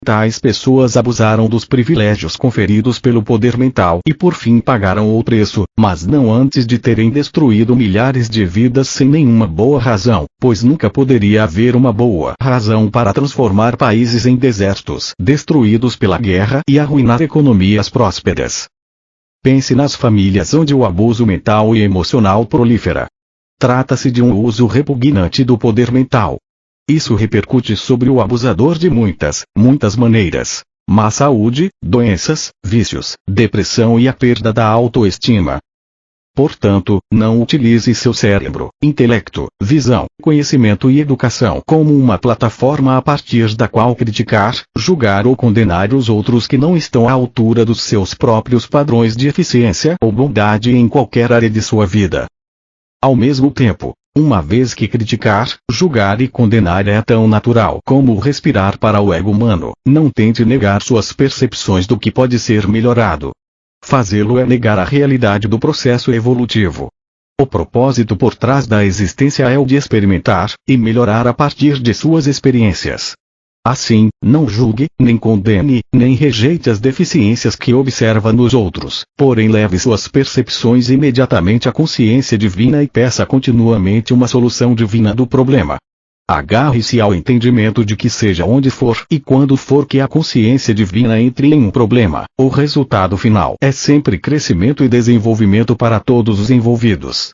Tais pessoas abusaram dos privilégios conferidos pelo poder mental e por fim pagaram o preço, mas não antes de terem destruído milhares de vidas sem nenhuma boa razão, pois nunca poderia haver uma boa razão para transformar países em desertos destruídos pela guerra e arruinar economias prósperas. Pense nas famílias onde o abuso mental e emocional prolifera. Trata-se de um uso repugnante do poder mental. Isso repercute sobre o abusador de muitas maneiras. Má saúde, doenças, vícios, depressão e a perda da autoestima. Portanto, não utilize seu cérebro, intelecto, visão, conhecimento e educação como uma plataforma a partir da qual criticar, julgar ou condenar os outros que não estão à altura dos seus próprios padrões de eficiência ou bondade em qualquer área de sua vida. Ao mesmo tempo, uma vez que criticar, julgar e condenar é tão natural como respirar para o ego humano, não tente negar suas percepções do que pode ser melhorado. Fazê-lo é negar a realidade do processo evolutivo. O propósito por trás da existência é o de experimentar e melhorar a partir de suas experiências. Assim, não julgue, nem condene, nem rejeite as deficiências que observa nos outros, porém leve suas percepções imediatamente à consciência divina e peça continuamente uma solução divina do problema. Agarre-se ao entendimento de que seja onde for e quando for que a consciência divina entre em um problema, o resultado final é sempre crescimento e desenvolvimento para todos os envolvidos.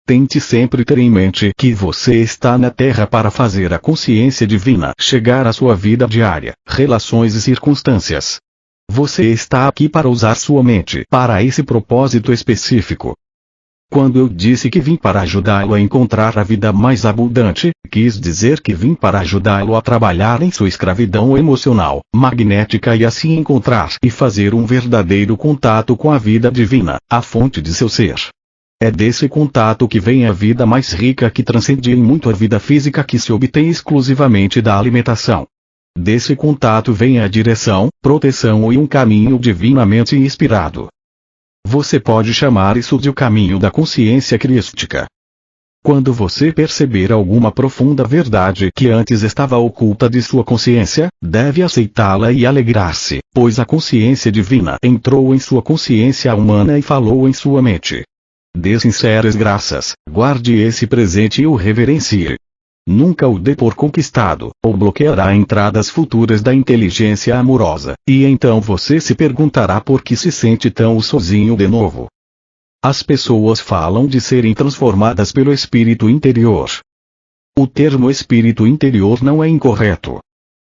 Tente sempre ter em mente que você está na Terra para fazer a consciência divina chegar à sua vida diária, relações e circunstâncias. Você está aqui para usar sua mente para esse propósito específico. Quando eu disse que vim para ajudá-lo a encontrar a vida mais abundante, quis dizer que vim para ajudá-lo a trabalhar em sua escravidão emocional, magnética e assim encontrar e fazer um verdadeiro contato com a vida divina, a fonte de seu ser. É desse contato que vem a vida mais rica que transcende em muito a vida física que se obtém exclusivamente da alimentação. Desse contato vem a direção, proteção e um caminho divinamente inspirado. Você pode chamar isso de o caminho da consciência crística. Quando você perceber alguma profunda verdade que antes estava oculta de sua consciência, deve aceitá-la e alegrar-se, pois a consciência divina entrou em sua consciência humana e falou em sua mente. Dê sinceras graças, guarde esse presente e o reverencie. Nunca o dê por conquistado, ou bloqueará entradas futuras da inteligência amorosa, e então você se perguntará por que se sente tão sozinho de novo. As pessoas falam de serem transformadas pelo espírito interior. O termo espírito interior não é incorreto.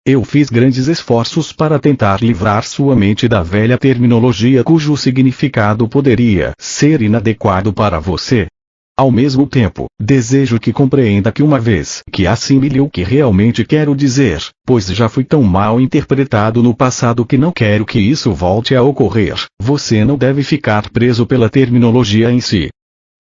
Eu fiz grandes esforços para tentar livrar sua mente da velha terminologia cujo significado poderia ser inadequado para você. Ao mesmo tempo, desejo que compreenda que uma vez que assimile o que realmente quero dizer, pois já fui tão mal interpretado no passado que não quero que isso volte a ocorrer, você não deve ficar preso pela terminologia em si.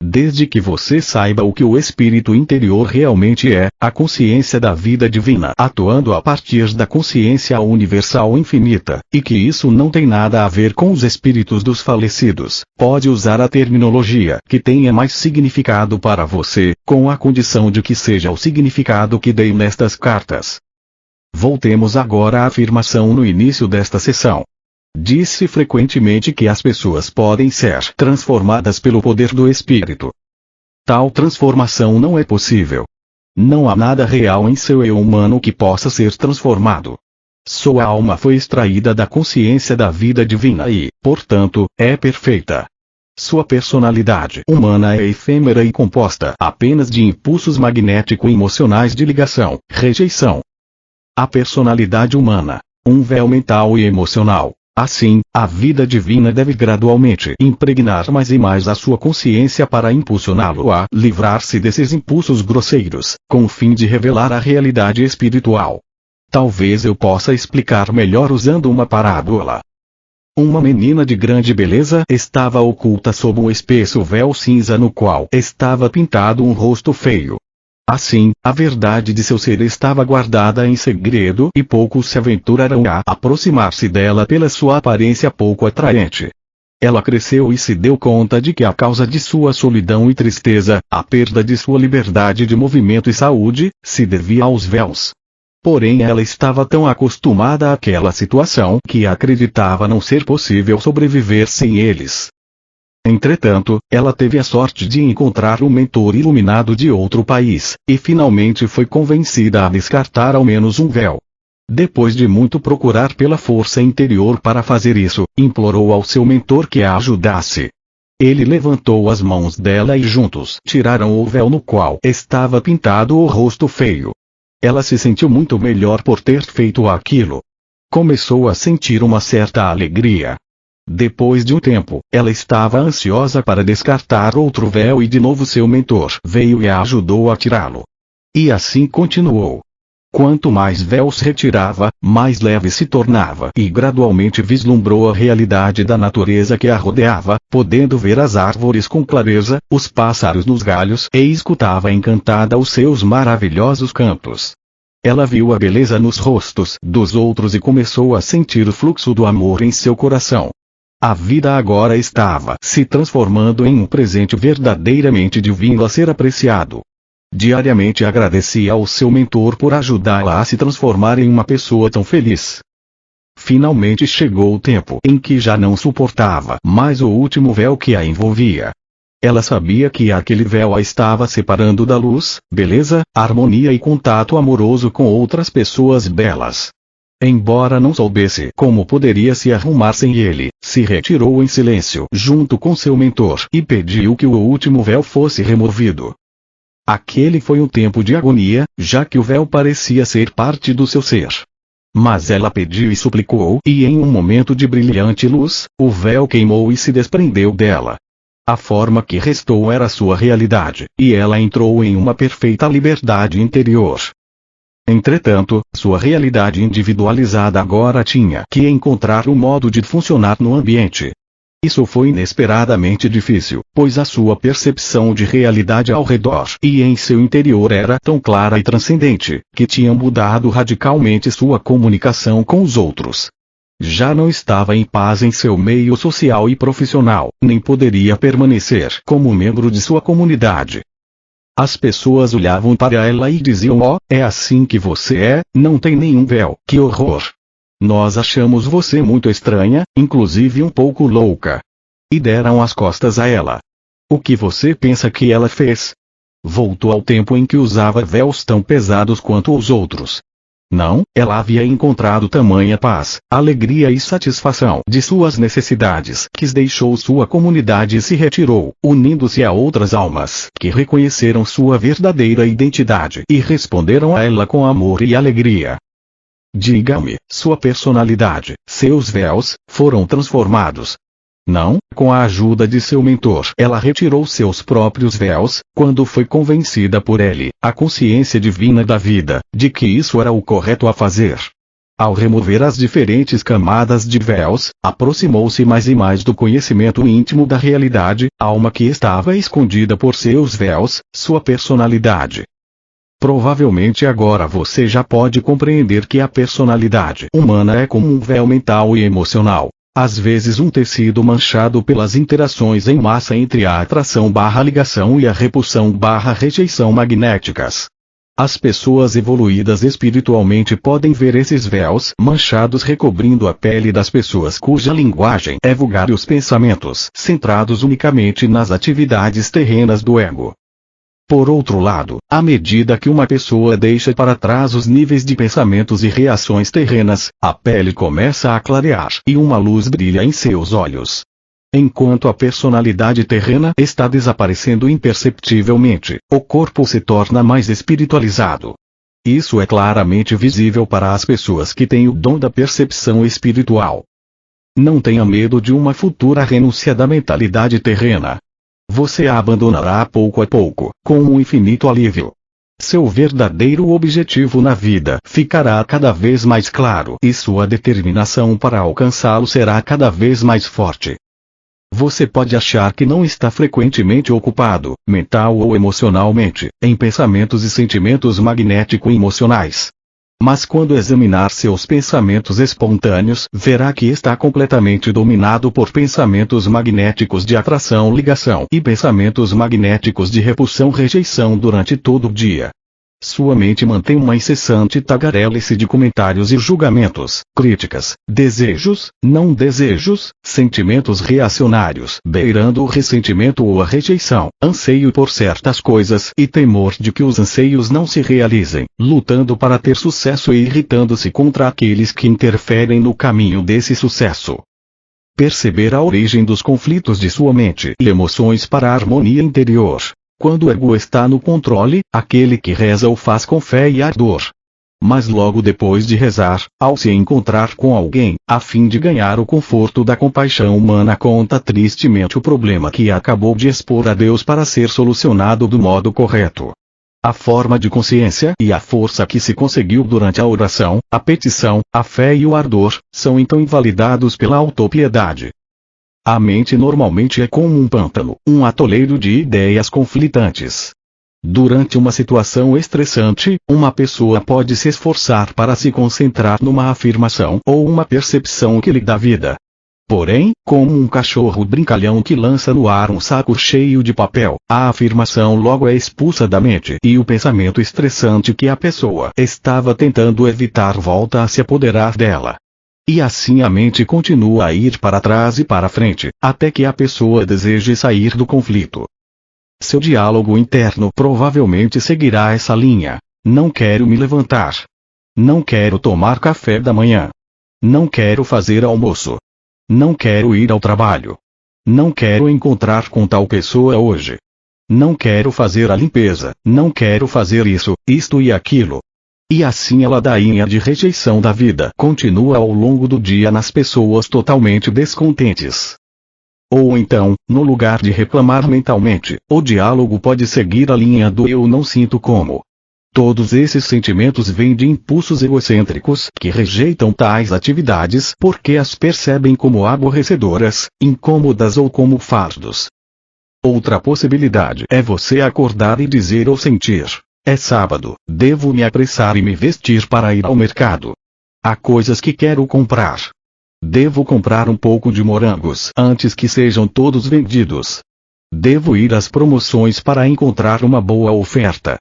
Desde que você saiba o que o espírito interior realmente é, a consciência da vida divina atuando a partir da consciência universal infinita, e que isso não tem nada a ver com os espíritos dos falecidos, pode usar a terminologia que tenha mais significado para você, com a condição de que seja o significado que dei nestas cartas. Voltemos agora à afirmação no início desta sessão. Disse frequentemente que as pessoas podem ser transformadas pelo poder do espírito. Tal transformação não é possível. Não há nada real em seu eu humano que possa ser transformado. Sua alma foi extraída da consciência da vida divina e, portanto, é perfeita. Sua personalidade humana é efêmera e composta apenas de impulsos magnético-emocionais de ligação, rejeição. A personalidade humana, um véu mental e emocional. Assim, a vida divina deve gradualmente impregnar mais e mais a sua consciência para impulsioná-lo a livrar-se desses impulsos grosseiros, com o fim de revelar a realidade espiritual. Talvez eu possa explicar melhor usando uma parábola. Uma menina de grande beleza estava oculta sob um espesso véu cinza no qual estava pintado um rosto feio. Assim, a verdade de seu ser estava guardada em segredo e poucos se aventurarão a aproximar-se dela pela sua aparência pouco atraente. Ela cresceu e se deu conta de que a causa de sua solidão e tristeza, a perda de sua liberdade de movimento e saúde, se devia aos véus. Porém ela estava tão acostumada àquela situação que acreditava não ser possível sobreviver sem eles. Entretanto, ela teve a sorte de encontrar um mentor iluminado de outro país, e finalmente foi convencida a descartar ao menos um véu. Depois de muito procurar pela força interior para fazer isso, implorou ao seu mentor que a ajudasse. Ele levantou as mãos dela e juntos tiraram o véu no qual estava pintado o rosto feio. Ela se sentiu muito melhor por ter feito aquilo. Começou a sentir uma certa alegria. Depois de um tempo, ela estava ansiosa para descartar outro véu e de novo seu mentor veio e a ajudou a tirá-lo. E assim continuou. Quanto mais véus retirava, mais leve se tornava e gradualmente vislumbrou a realidade da natureza que a rodeava, podendo ver as árvores com clareza, os pássaros nos galhos e escutava encantada os seus maravilhosos cantos. Ela viu a beleza nos rostos dos outros e começou a sentir o fluxo do amor em seu coração. A vida agora estava se transformando em um presente verdadeiramente divino a ser apreciado. Diariamente agradecia ao seu mentor por ajudá-la a se transformar em uma pessoa tão feliz. Finalmente chegou o tempo em que já não suportava mais o último véu que a envolvia. Ela sabia que aquele véu a estava separando da luz, beleza, harmonia e contato amoroso com outras pessoas belas. Embora não soubesse como poderia se arrumar sem ele, se retirou em silêncio junto com seu mentor e pediu que o último véu fosse removido. Aquele foi um tempo de agonia, já que o véu parecia ser parte do seu ser. Mas ela pediu e suplicou, e em um momento de brilhante luz, o véu queimou e se desprendeu dela. A forma que restou era sua realidade, e ela entrou em uma perfeita liberdade interior. Entretanto, sua realidade individualizada agora tinha que encontrar um modo de funcionar no ambiente. Isso foi inesperadamente difícil, pois a sua percepção de realidade ao redor e em seu interior era tão clara e transcendente, que tinha mudado radicalmente sua comunicação com os outros. Já não estava em paz em seu meio social e profissional, nem poderia permanecer como membro de sua comunidade. As pessoas olhavam para ela e diziam: "Oh, é assim que você é, não tem nenhum véu, que horror! Nós achamos você muito estranha, inclusive um pouco louca." E deram as costas a ela. O que você pensa que ela fez? Voltou ao tempo em que usava véus tão pesados quanto os outros. Não, ela havia encontrado tamanha paz, alegria e satisfação de suas necessidades que deixou sua comunidade e se retirou, unindo-se a outras almas que reconheceram sua verdadeira identidade e responderam a ela com amor e alegria. Diga-me, sua personalidade, seus véus, foram transformados? Não, com a ajuda de seu mentor, ela retirou seus próprios véus, quando foi convencida por ele, a consciência divina da vida, de que isso era o correto a fazer. Ao remover as diferentes camadas de véus, aproximou-se mais e mais do conhecimento íntimo da realidade, alma que estava escondida por seus véus, sua personalidade. Provavelmente agora você já pode compreender que a personalidade humana é como um véu mental e emocional, às vezes um tecido manchado pelas interações em massa entre a atração/ligação e a repulsão/rejeição magnéticas. As pessoas evoluídas espiritualmente podem ver esses véus manchados recobrindo a pele das pessoas cuja linguagem é vulgar e os pensamentos centrados unicamente nas atividades terrenas do ego. Por outro lado, à medida que uma pessoa deixa para trás os níveis de pensamentos e reações terrenas, a pele começa a clarear e uma luz brilha em seus olhos. Enquanto a personalidade terrena está desaparecendo imperceptivelmente, o corpo se torna mais espiritualizado. Isso é claramente visível para as pessoas que têm o dom da percepção espiritual. Não tenha medo de uma futura renúncia da mentalidade terrena. Você a abandonará pouco a pouco, com um infinito alívio. Seu verdadeiro objetivo na vida ficará cada vez mais claro e sua determinação para alcançá-lo será cada vez mais forte. Você pode achar que não está frequentemente ocupado, mental ou emocionalmente, em pensamentos e sentimentos magnético-emocionais. Mas quando examinar seus pensamentos espontâneos, verá que está completamente dominado por pensamentos magnéticos de atração-ligação e pensamentos magnéticos de repulsão-rejeição durante todo o dia. Sua mente mantém uma incessante tagarelice de comentários e julgamentos, críticas, desejos, não desejos, sentimentos reacionários, beirando o ressentimento ou a rejeição, anseio por certas coisas e temor de que os anseios não se realizem, lutando para ter sucesso e irritando-se contra aqueles que interferem no caminho desse sucesso. Perceber a origem dos conflitos de sua mente e emoções para a harmonia interior. Quando o ego está no controle, aquele que reza o faz com fé e ardor. Mas logo depois de rezar, ao se encontrar com alguém, a fim de ganhar o conforto da compaixão humana, conta tristemente o problema que acabou de expor a Deus para ser solucionado do modo correto. A forma de consciência e a força que se conseguiu durante a oração, a petição, a fé e o ardor, são então invalidados pela autopiedade. A mente normalmente é como um pântano, um atoleiro de ideias conflitantes. Durante uma situação estressante, uma pessoa pode se esforçar para se concentrar numa afirmação ou uma percepção que lhe dá vida. Porém, como um cachorro brincalhão que lança no ar um saco cheio de papel, a afirmação logo é expulsa da mente e o pensamento estressante que a pessoa estava tentando evitar volta a se apoderar dela. E assim a mente continua a ir para trás e para frente, até que a pessoa deseje sair do conflito. Seu diálogo interno provavelmente seguirá essa linha. Não quero me levantar. Não quero tomar café da manhã. Não quero fazer almoço. Não quero ir ao trabalho. Não quero encontrar com tal pessoa hoje. Não quero fazer a limpeza. Não quero fazer isso, isto e aquilo. E assim a ladainha de rejeição da vida continua ao longo do dia nas pessoas totalmente descontentes. Ou então, no lugar de reclamar mentalmente, o diálogo pode seguir a linha do eu não sinto como. Todos esses sentimentos vêm de impulsos egocêntricos que rejeitam tais atividades porque as percebem como aborrecedoras, incômodas ou como fardos. Outra possibilidade é você acordar e dizer ou sentir: é sábado, devo me apressar e me vestir para ir ao mercado. Há coisas que quero comprar. Devo comprar um pouco de morangos antes que sejam todos vendidos. Devo ir às promoções para encontrar uma boa oferta.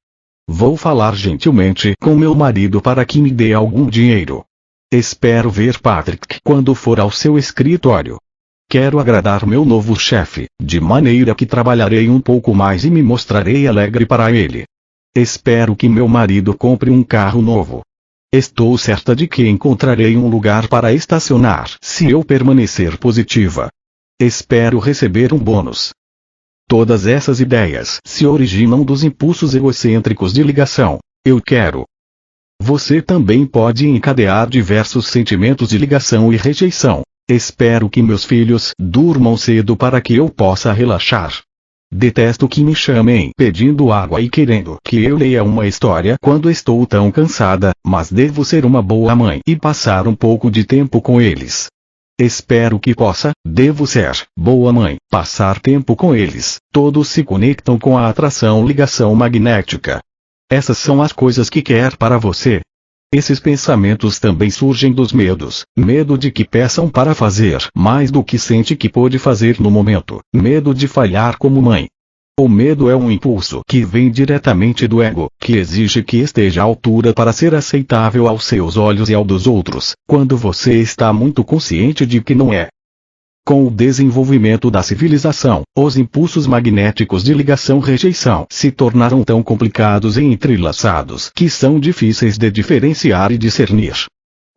Vou falar gentilmente com meu marido para que me dê algum dinheiro. Espero ver Patrick quando for ao seu escritório. Quero agradar meu novo chefe, de maneira que trabalharei um pouco mais e me mostrarei alegre para ele. Espero que meu marido compre um carro novo. Estou certa de que encontrarei um lugar para estacionar se eu permanecer positiva. Espero receber um bônus. Todas essas ideias se originam dos impulsos egocêntricos de ligação. Eu quero. Você também pode encadear diversos sentimentos de ligação e rejeição. Espero que meus filhos durmam cedo para que eu possa relaxar. Detesto que me chamem pedindo água e querendo que eu leia uma história quando estou tão cansada, mas devo ser uma boa mãe e passar um pouco de tempo com eles. Espero que possa, devo ser, boa mãe, passar tempo com eles. Todos se conectam com a atração ligação magnética. Essas são as coisas que quer para você. Esses pensamentos também surgem dos medos. Medo de que peçam para fazer mais do que sente que pode fazer no momento. Medo de falhar como mãe. O medo é um impulso que vem diretamente do ego, que exige que esteja à altura para ser aceitável aos seus olhos e ao dos outros, quando você está muito consciente de que não é. Com o desenvolvimento da civilização, os impulsos magnéticos de ligação-rejeição se tornaram tão complicados e entrelaçados que são difíceis de diferenciar e discernir.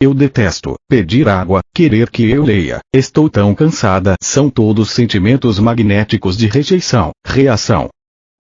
Eu detesto pedir água, querer que eu leia, estou tão cansada, são todos sentimentos magnéticos de rejeição, reação.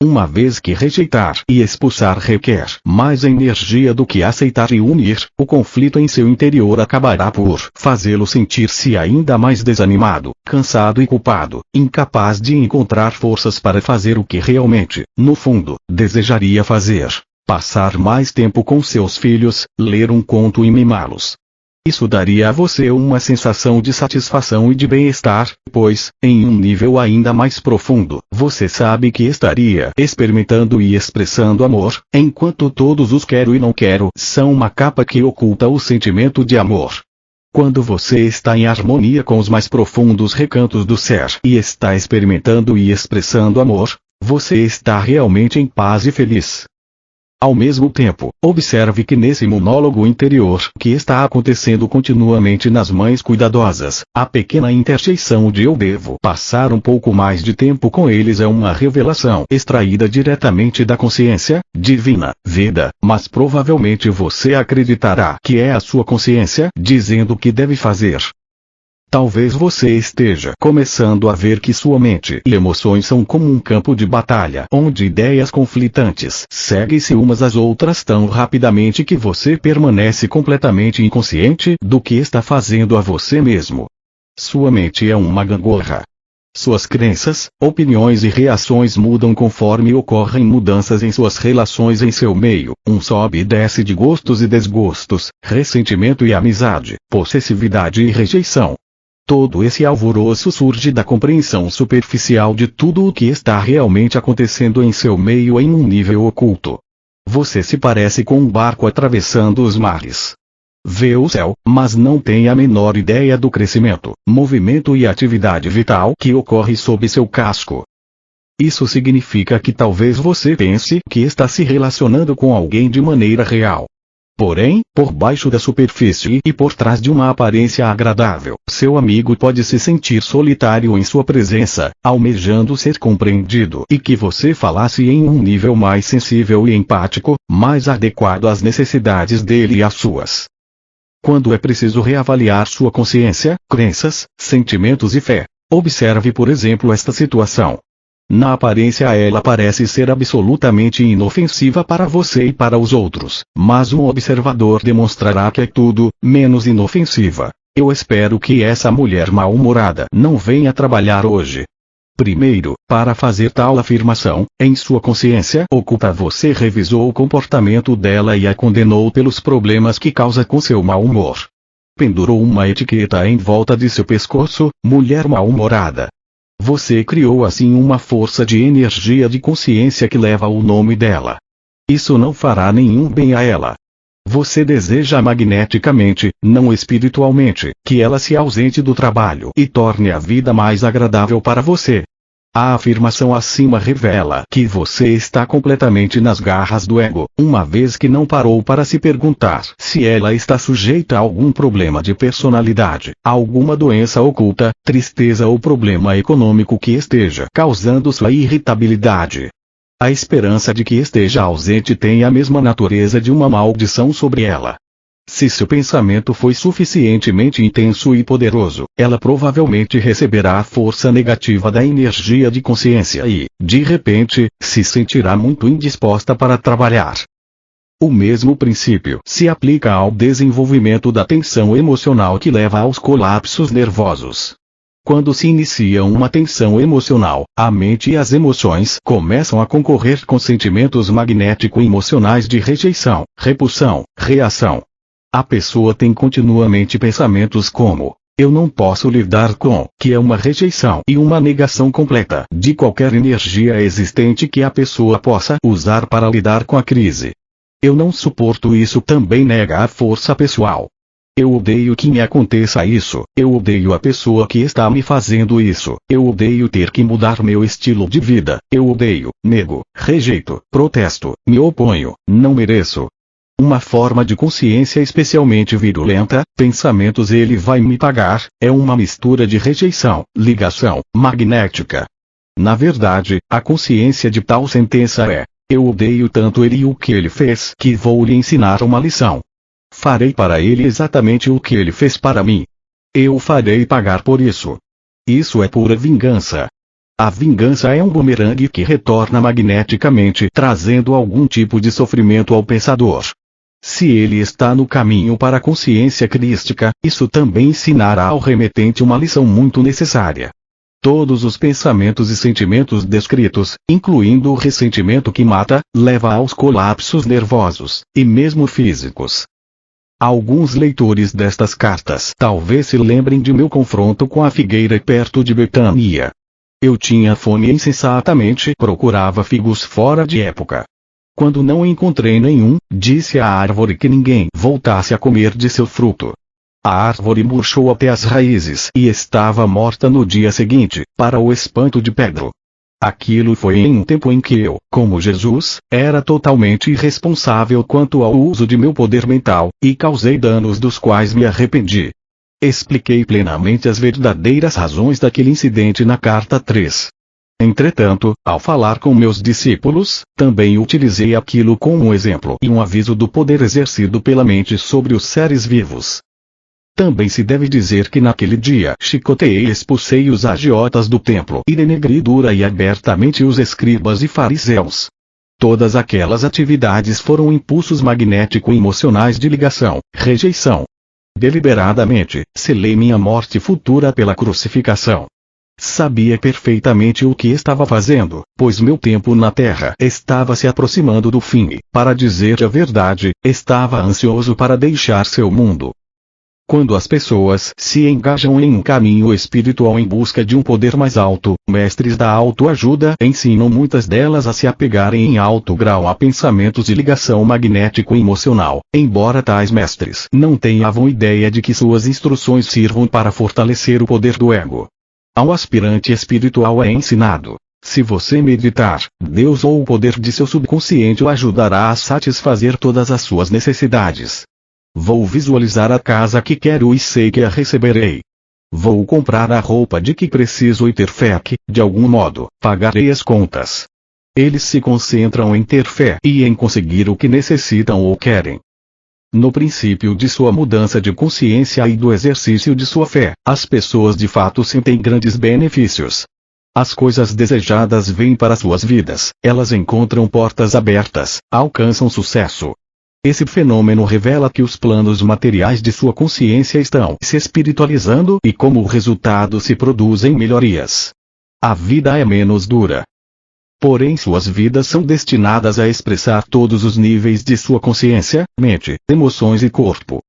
Uma vez que rejeitar e expulsar requer mais energia do que aceitar e unir, o conflito em seu interior acabará por fazê-lo sentir-se ainda mais desanimado, cansado e culpado, incapaz de encontrar forças para fazer o que realmente, no fundo, desejaria fazer: passar mais tempo com seus filhos, ler um conto e mimá-los. Isso daria a você uma sensação de satisfação e de bem-estar, pois, em um nível ainda mais profundo, você sabe que estaria experimentando e expressando amor, enquanto todos os quero e não quero são uma capa que oculta o sentimento de amor. Quando você está em harmonia com os mais profundos recantos do ser e está experimentando e expressando amor, você está realmente em paz e feliz. Ao mesmo tempo, observe que nesse monólogo interior que está acontecendo continuamente nas mães cuidadosas, a pequena interjeição de eu devo passar um pouco mais de tempo com eles é uma revelação extraída diretamente da consciência divina, Veda, mas provavelmente você acreditará que é a sua consciência dizendo que deve fazer. Talvez você esteja começando a ver que sua mente e emoções são como um campo de batalha onde ideias conflitantes seguem-se umas às outras tão rapidamente que você permanece completamente inconsciente do que está fazendo a você mesmo. Sua mente é uma gangorra. Suas crenças, opiniões e reações mudam conforme ocorrem mudanças em suas relações em seu meio, sobe e desce de gostos e desgostos, ressentimento e amizade, possessividade e rejeição. Todo esse alvoroço surge da compreensão superficial de tudo o que está realmente acontecendo em seu meio em um nível oculto. Você se parece com um barco atravessando os mares. Vê o céu, mas não tem a menor ideia do crescimento, movimento e atividade vital que ocorre sob seu casco. Isso significa que talvez você pense que está se relacionando com alguém de maneira real. Porém, por baixo da superfície e por trás de uma aparência agradável, seu amigo pode se sentir solitário em sua presença, almejando ser compreendido e que você falasse em um nível mais sensível e empático, mais adequado às necessidades dele e às suas. Quando é preciso reavaliar sua consciência, crenças, sentimentos e fé, observe por exemplo esta situação. Na aparência ela parece ser absolutamente inofensiva para você e para os outros, mas um observador demonstrará que é tudo, menos inofensiva. Eu espero que essa mulher mal-humorada não venha trabalhar hoje. Primeiro, para fazer tal afirmação, em sua consciência oculta você revisou o comportamento dela e a condenou pelos problemas que causa com seu mau humor. Pendurou uma etiqueta em volta de seu pescoço, mulher mal-humorada. Você criou assim uma força de energia de consciência que leva o nome dela. Isso não fará nenhum bem a ela. Você deseja magneticamente, não espiritualmente, que ela se ausente do trabalho e torne a vida mais agradável para você. A afirmação acima revela que você está completamente nas garras do ego, uma vez que não parou para se perguntar se ela está sujeita a algum problema de personalidade, alguma doença oculta, tristeza ou problema econômico que esteja causando sua irritabilidade. A esperança de que esteja ausente tem a mesma natureza de uma maldição sobre ela. Se seu pensamento foi suficientemente intenso e poderoso, ela provavelmente receberá a força negativa da energia de consciência e, de repente, se sentirá muito indisposta para trabalhar. O mesmo princípio se aplica ao desenvolvimento da tensão emocional que leva aos colapsos nervosos. Quando se inicia uma tensão emocional, a mente e as emoções começam a concorrer com sentimentos magnético-emocionais de rejeição, repulsão, reação. A pessoa tem continuamente pensamentos como: eu não posso lidar com, que é uma rejeição e uma negação completa de qualquer energia existente que a pessoa possa usar para lidar com a crise. Eu não suporto isso, também nega a força pessoal. Eu odeio que me aconteça isso, eu odeio a pessoa que está me fazendo isso, eu odeio ter que mudar meu estilo de vida, eu odeio, nego, rejeito, protesto, me oponho, não mereço. Uma forma de consciência especialmente virulenta, pensamentos ele vai me pagar, é uma mistura de rejeição, ligação, magnética. Na verdade, a consciência de tal sentença é: eu odeio tanto ele e o que ele fez que vou lhe ensinar uma lição. Farei para ele exatamente o que ele fez para mim. Eu o farei pagar por isso. Isso é pura vingança. A vingança é um bumerangue que retorna magneticamente, trazendo algum tipo de sofrimento ao pensador. Se ele está no caminho para a consciência crística, isso também ensinará ao remetente uma lição muito necessária. Todos os pensamentos e sentimentos descritos, incluindo o ressentimento que mata, leva aos colapsos nervosos, e mesmo físicos. Alguns leitores destas cartas talvez se lembrem de meu confronto com a figueira perto de Betânia. Eu tinha fome e insensatamente procurava figos fora de época. Quando não encontrei nenhum, disse à árvore que ninguém voltasse a comer de seu fruto. A árvore murchou até as raízes e estava morta no dia seguinte, para o espanto de Pedro. Aquilo foi em um tempo em que eu, como Jesus, era totalmente irresponsável quanto ao uso de meu poder mental, e causei danos dos quais me arrependi. Expliquei plenamente as verdadeiras razões daquele incidente na carta 3. Entretanto, ao falar com meus discípulos, também utilizei aquilo como um exemplo e um aviso do poder exercido pela mente sobre os seres vivos. Também se deve dizer que naquele dia chicoteei e expulsei os agiotas do templo e denegri dura e abertamente os escribas e fariseus. Todas aquelas atividades foram impulsos magnético-emocionais de ligação, rejeição. Deliberadamente, selei minha morte futura pela crucificação. Sabia perfeitamente o que estava fazendo, pois meu tempo na Terra estava se aproximando do fim e, para dizer a verdade, estava ansioso para deixar seu mundo. Quando as pessoas se engajam em um caminho espiritual em busca de um poder mais alto, mestres da autoajuda ensinam muitas delas a se apegarem em alto grau a pensamentos de ligação magnético-emocional, embora tais mestres não tenham ideia de que suas instruções sirvam para fortalecer o poder do ego. Ao aspirante espiritual é ensinado: se você meditar, Deus ou o poder de seu subconsciente o ajudará a satisfazer todas as suas necessidades. Vou visualizar a casa que quero e sei que a receberei. Vou comprar a roupa de que preciso e ter fé que, de algum modo, pagarei as contas. Eles se concentram em ter fé e em conseguir o que necessitam ou querem. No princípio de sua mudança de consciência e do exercício de sua fé, as pessoas de fato sentem grandes benefícios. As coisas desejadas vêm para suas vidas, elas encontram portas abertas, alcançam sucesso. Esse fenômeno revela que os planos materiais de sua consciência estão se espiritualizando e como resultado se produzem melhorias. A vida é menos dura. Porém suas vidas são destinadas a expressar todos os níveis de sua consciência, mente, emoções e corpo.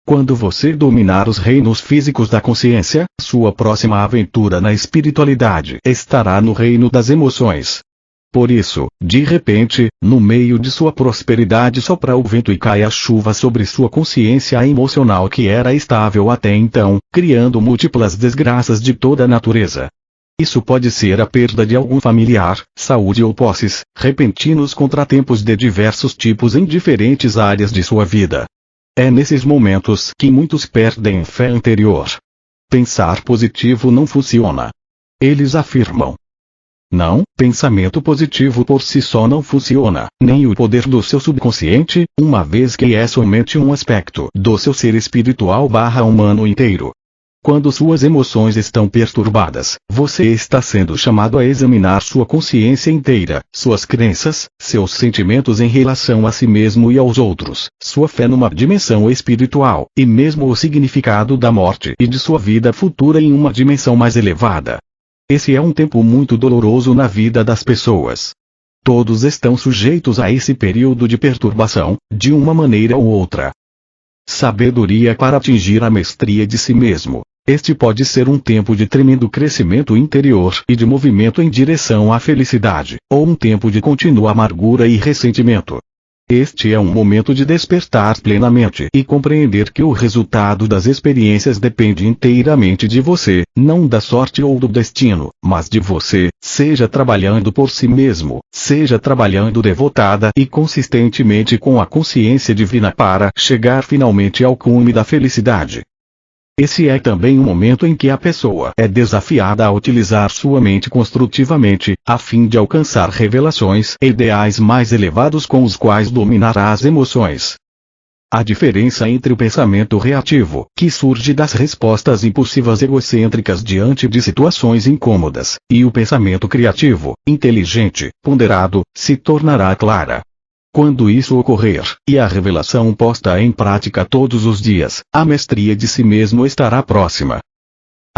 Quando você dominar os reinos físicos da consciência, sua próxima aventura na espiritualidade estará no reino das emoções. Por isso, de repente, no meio de sua prosperidade sopra o vento e cai a chuva sobre sua consciência emocional que era estável até então, criando múltiplas desgraças de toda a natureza. Isso pode ser a perda de algum familiar, saúde ou posses, repentinos contratempos de diversos tipos em diferentes áreas de sua vida. É nesses momentos que muitos perdem fé interior. Pensar positivo não funciona. Eles afirmam: não, pensamento positivo por si só não funciona, nem o poder do seu subconsciente, uma vez que é somente um aspecto do seu ser espiritual/humano inteiro. Quando suas emoções estão perturbadas, você está sendo chamado a examinar sua consciência inteira, suas crenças, seus sentimentos em relação a si mesmo e aos outros, sua fé numa dimensão espiritual, e mesmo o significado da morte e de sua vida futura em uma dimensão mais elevada. Esse é um tempo muito doloroso na vida das pessoas. Todos estão sujeitos a esse período de perturbação, de uma maneira ou outra. Sabedoria para atingir a mestria de si mesmo. Este pode ser um tempo de tremendo crescimento interior e de movimento em direção à felicidade, ou um tempo de contínua amargura e ressentimento. Este é um momento de despertar plenamente e compreender que o resultado das experiências depende inteiramente de você, não da sorte ou do destino, mas de você, seja trabalhando por si mesmo, seja trabalhando devotada e consistentemente com a consciência divina para chegar finalmente ao cume da felicidade. Esse é também o momento em que a pessoa é desafiada a utilizar sua mente construtivamente, a fim de alcançar revelações e ideais mais elevados com os quais dominará as emoções. A diferença entre o pensamento reativo, que surge das respostas impulsivas egocêntricas diante de situações incômodas, e o pensamento criativo, inteligente, ponderado, se tornará clara. Quando isso ocorrer, e a revelação posta em prática todos os dias, a mestria de si mesmo estará próxima.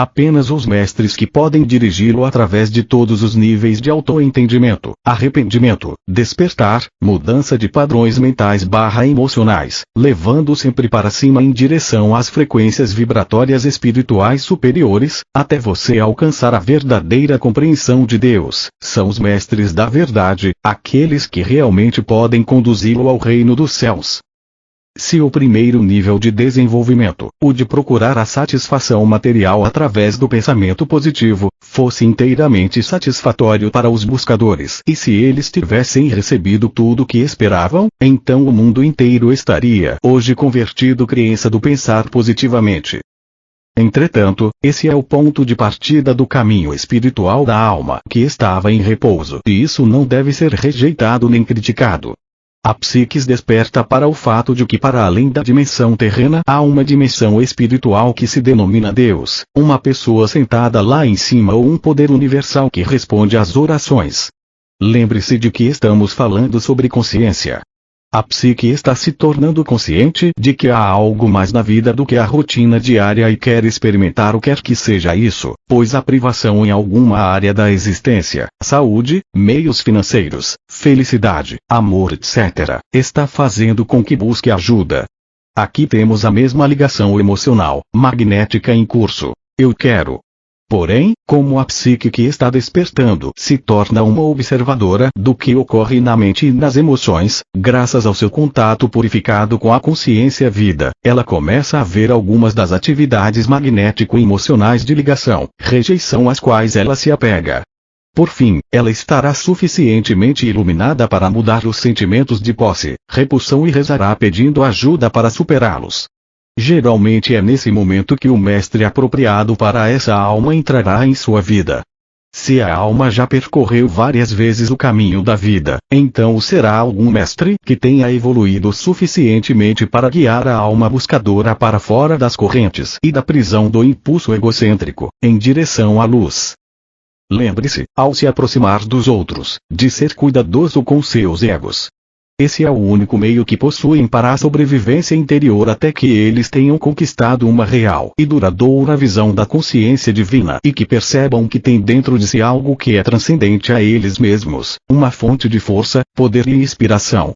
Apenas os mestres que podem dirigi-lo através de todos os níveis de autoentendimento, arrependimento, despertar, mudança de padrões mentais / emocionais, levando sempre para cima em direção às frequências vibratórias espirituais superiores, até você alcançar a verdadeira compreensão de Deus, são os mestres da verdade, aqueles que realmente podem conduzi-lo ao reino dos céus. Se o primeiro nível de desenvolvimento, o de procurar a satisfação material através do pensamento positivo, fosse inteiramente satisfatório para os buscadores e se eles tivessem recebido tudo o que esperavam, então o mundo inteiro estaria hoje convertido à crença do pensar positivamente. Entretanto, esse é o ponto de partida do caminho espiritual da alma que estava em repouso e isso não deve ser rejeitado nem criticado. A psique desperta para o fato de que para além da dimensão terrena há uma dimensão espiritual que se denomina Deus, uma pessoa sentada lá em cima ou um poder universal que responde às orações. Lembre-se de que estamos falando sobre consciência. A psique está se tornando consciente de que há algo mais na vida do que a rotina diária e quer experimentar o que quer que seja isso, pois a privação em alguma área da existência, saúde, meios financeiros, felicidade, amor etc., está fazendo com que busque ajuda. Aqui temos a mesma ligação emocional, magnética em curso. Eu quero. Porém, como a psique que está despertando se torna uma observadora do que ocorre na mente e nas emoções, graças ao seu contato purificado com a consciência vida, ela começa a ver algumas das atividades magnético-emocionais de ligação, rejeição às quais ela se apega. Por fim, ela estará suficientemente iluminada para mudar os sentimentos de posse, repulsão e rezará pedindo ajuda para superá-los. Geralmente é nesse momento que o mestre apropriado para essa alma entrará em sua vida. Se a alma já percorreu várias vezes o caminho da vida, então será algum mestre que tenha evoluído suficientemente para guiar a alma buscadora para fora das correntes e da prisão do impulso egocêntrico, em direção à luz. Lembre-se, ao se aproximar dos outros, de ser cuidadoso com seus egos. Esse é o único meio que possuem para a sobrevivência interior até que eles tenham conquistado uma real e duradoura visão da consciência divina e que percebam que tem dentro de si algo que é transcendente a eles mesmos, uma fonte de força, poder e inspiração.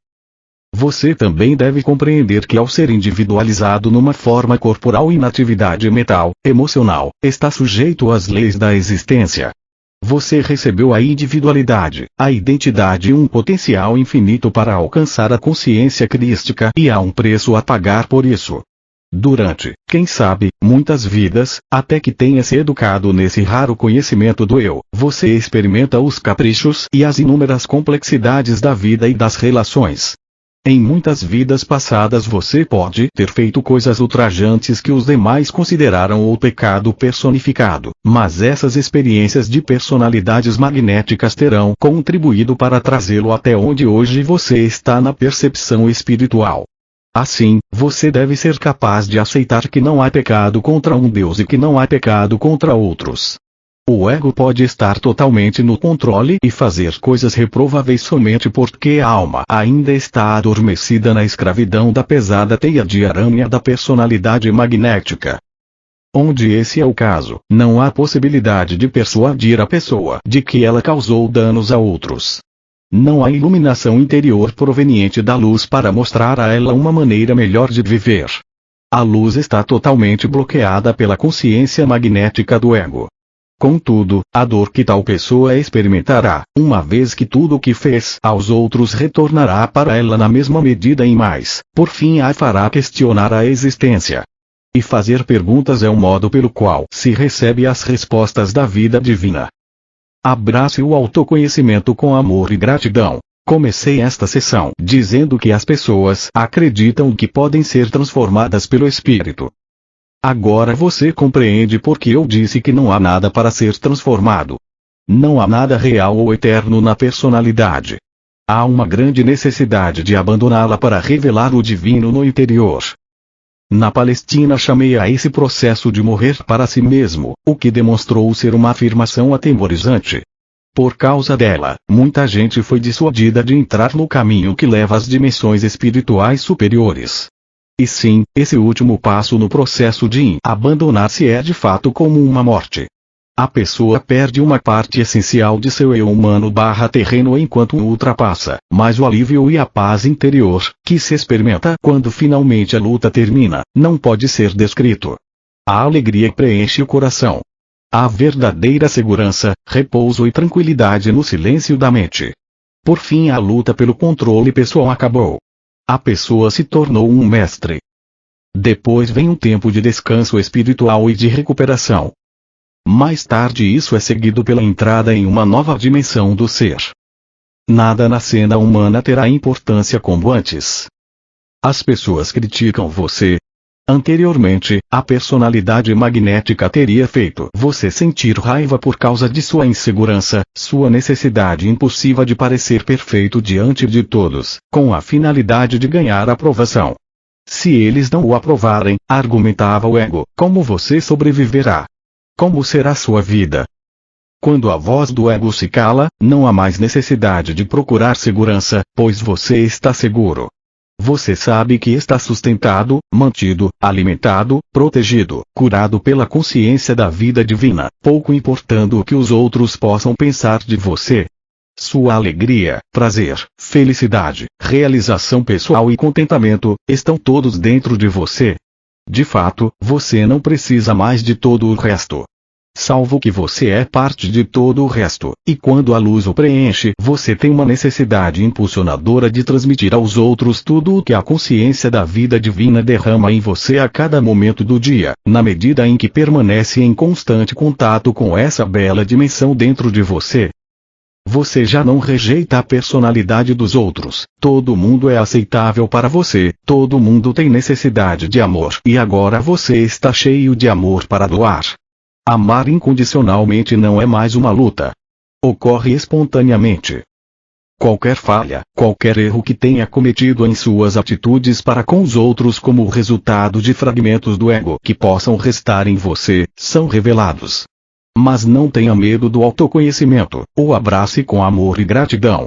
Você também deve compreender que ao ser individualizado numa forma corporal e na atividade mental, emocional, está sujeito às leis da existência. Você recebeu a individualidade, a identidade e um potencial infinito para alcançar a consciência crística e há um preço a pagar por isso. Durante, quem sabe, muitas vidas, até que tenha se educado nesse raro conhecimento do eu, você experimenta os caprichos e as inúmeras complexidades da vida e das relações. Em muitas vidas passadas você pode ter feito coisas ultrajantes que os demais consideraram o pecado personificado, mas essas experiências de personalidades magnéticas terão contribuído para trazê-lo até onde hoje você está na percepção espiritual. Assim, você deve ser capaz de aceitar que não há pecado contra um Deus e que não há pecado contra outros. O ego pode estar totalmente no controle e fazer coisas reprováveis somente porque a alma ainda está adormecida na escravidão da pesada teia de aranha da personalidade magnética. Onde esse é o caso, não há possibilidade de persuadir a pessoa de que ela causou danos a outros. Não há iluminação interior proveniente da luz para mostrar a ela uma maneira melhor de viver. A luz está totalmente bloqueada pela consciência magnética do ego. Contudo, a dor que tal pessoa experimentará, uma vez que tudo o que fez aos outros retornará para ela na mesma medida e mais, por fim a fará questionar a existência. E fazer perguntas é o modo pelo qual se recebe as respostas da vida divina. Abrace o autoconhecimento com amor e gratidão. Comecei esta sessão dizendo que as pessoas acreditam que podem ser transformadas pelo Espírito. Agora você compreende por que eu disse que não há nada para ser transformado. Não há nada real ou eterno na personalidade. Há uma grande necessidade de abandoná-la para revelar o divino no interior. Na Palestina chamei a esse processo de morrer para si mesmo, o que demonstrou ser uma afirmação atemorizante. Por causa dela, muita gente foi dissuadida de entrar no caminho que leva às dimensões espirituais superiores. E sim, esse último passo no processo de abandonar-se é de fato como uma morte. A pessoa perde uma parte essencial de seu eu humano/terreno enquanto o ultrapassa, mas o alívio e a paz interior, que se experimenta quando finalmente a luta termina, não pode ser descrito. A alegria preenche o coração. Há verdadeira segurança, repouso e tranquilidade no silêncio da mente. Por fim a luta pelo controle pessoal acabou. A pessoa se tornou um mestre. Depois vem um tempo de descanso espiritual e de recuperação. Mais tarde isso é seguido pela entrada em uma nova dimensão do ser. Nada na cena humana terá importância como antes. As pessoas criticam você. Anteriormente, a personalidade magnética teria feito você sentir raiva por causa de sua insegurança, sua necessidade impulsiva de parecer perfeito diante de todos, com a finalidade de ganhar aprovação. Se eles não o aprovarem, argumentava o ego, como você sobreviverá? Como será sua vida? Quando a voz do ego se cala, não há mais necessidade de procurar segurança, pois você está seguro. Você sabe que está sustentado, mantido, alimentado, protegido, curado pela consciência da vida divina, pouco importando o que os outros possam pensar de você. Sua alegria, prazer, felicidade, realização pessoal e contentamento, estão todos dentro de você. De fato, você não precisa mais de todo o resto. Salvo que você é parte de todo o resto, e quando a luz o preenche, você tem uma necessidade impulsionadora de transmitir aos outros tudo o que a consciência da vida divina derrama em você a cada momento do dia, na medida em que permanece em constante contato com essa bela dimensão dentro de você. Você já não rejeita a personalidade dos outros, todo mundo é aceitável para você, todo mundo tem necessidade de amor e agora você está cheio de amor para doar. Amar incondicionalmente não é mais uma luta. Ocorre espontaneamente. Qualquer falha, qualquer erro que tenha cometido em suas atitudes para com os outros como resultado de fragmentos do ego que possam restar em você, são revelados. Mas não tenha medo do autoconhecimento, o abrace com amor e gratidão.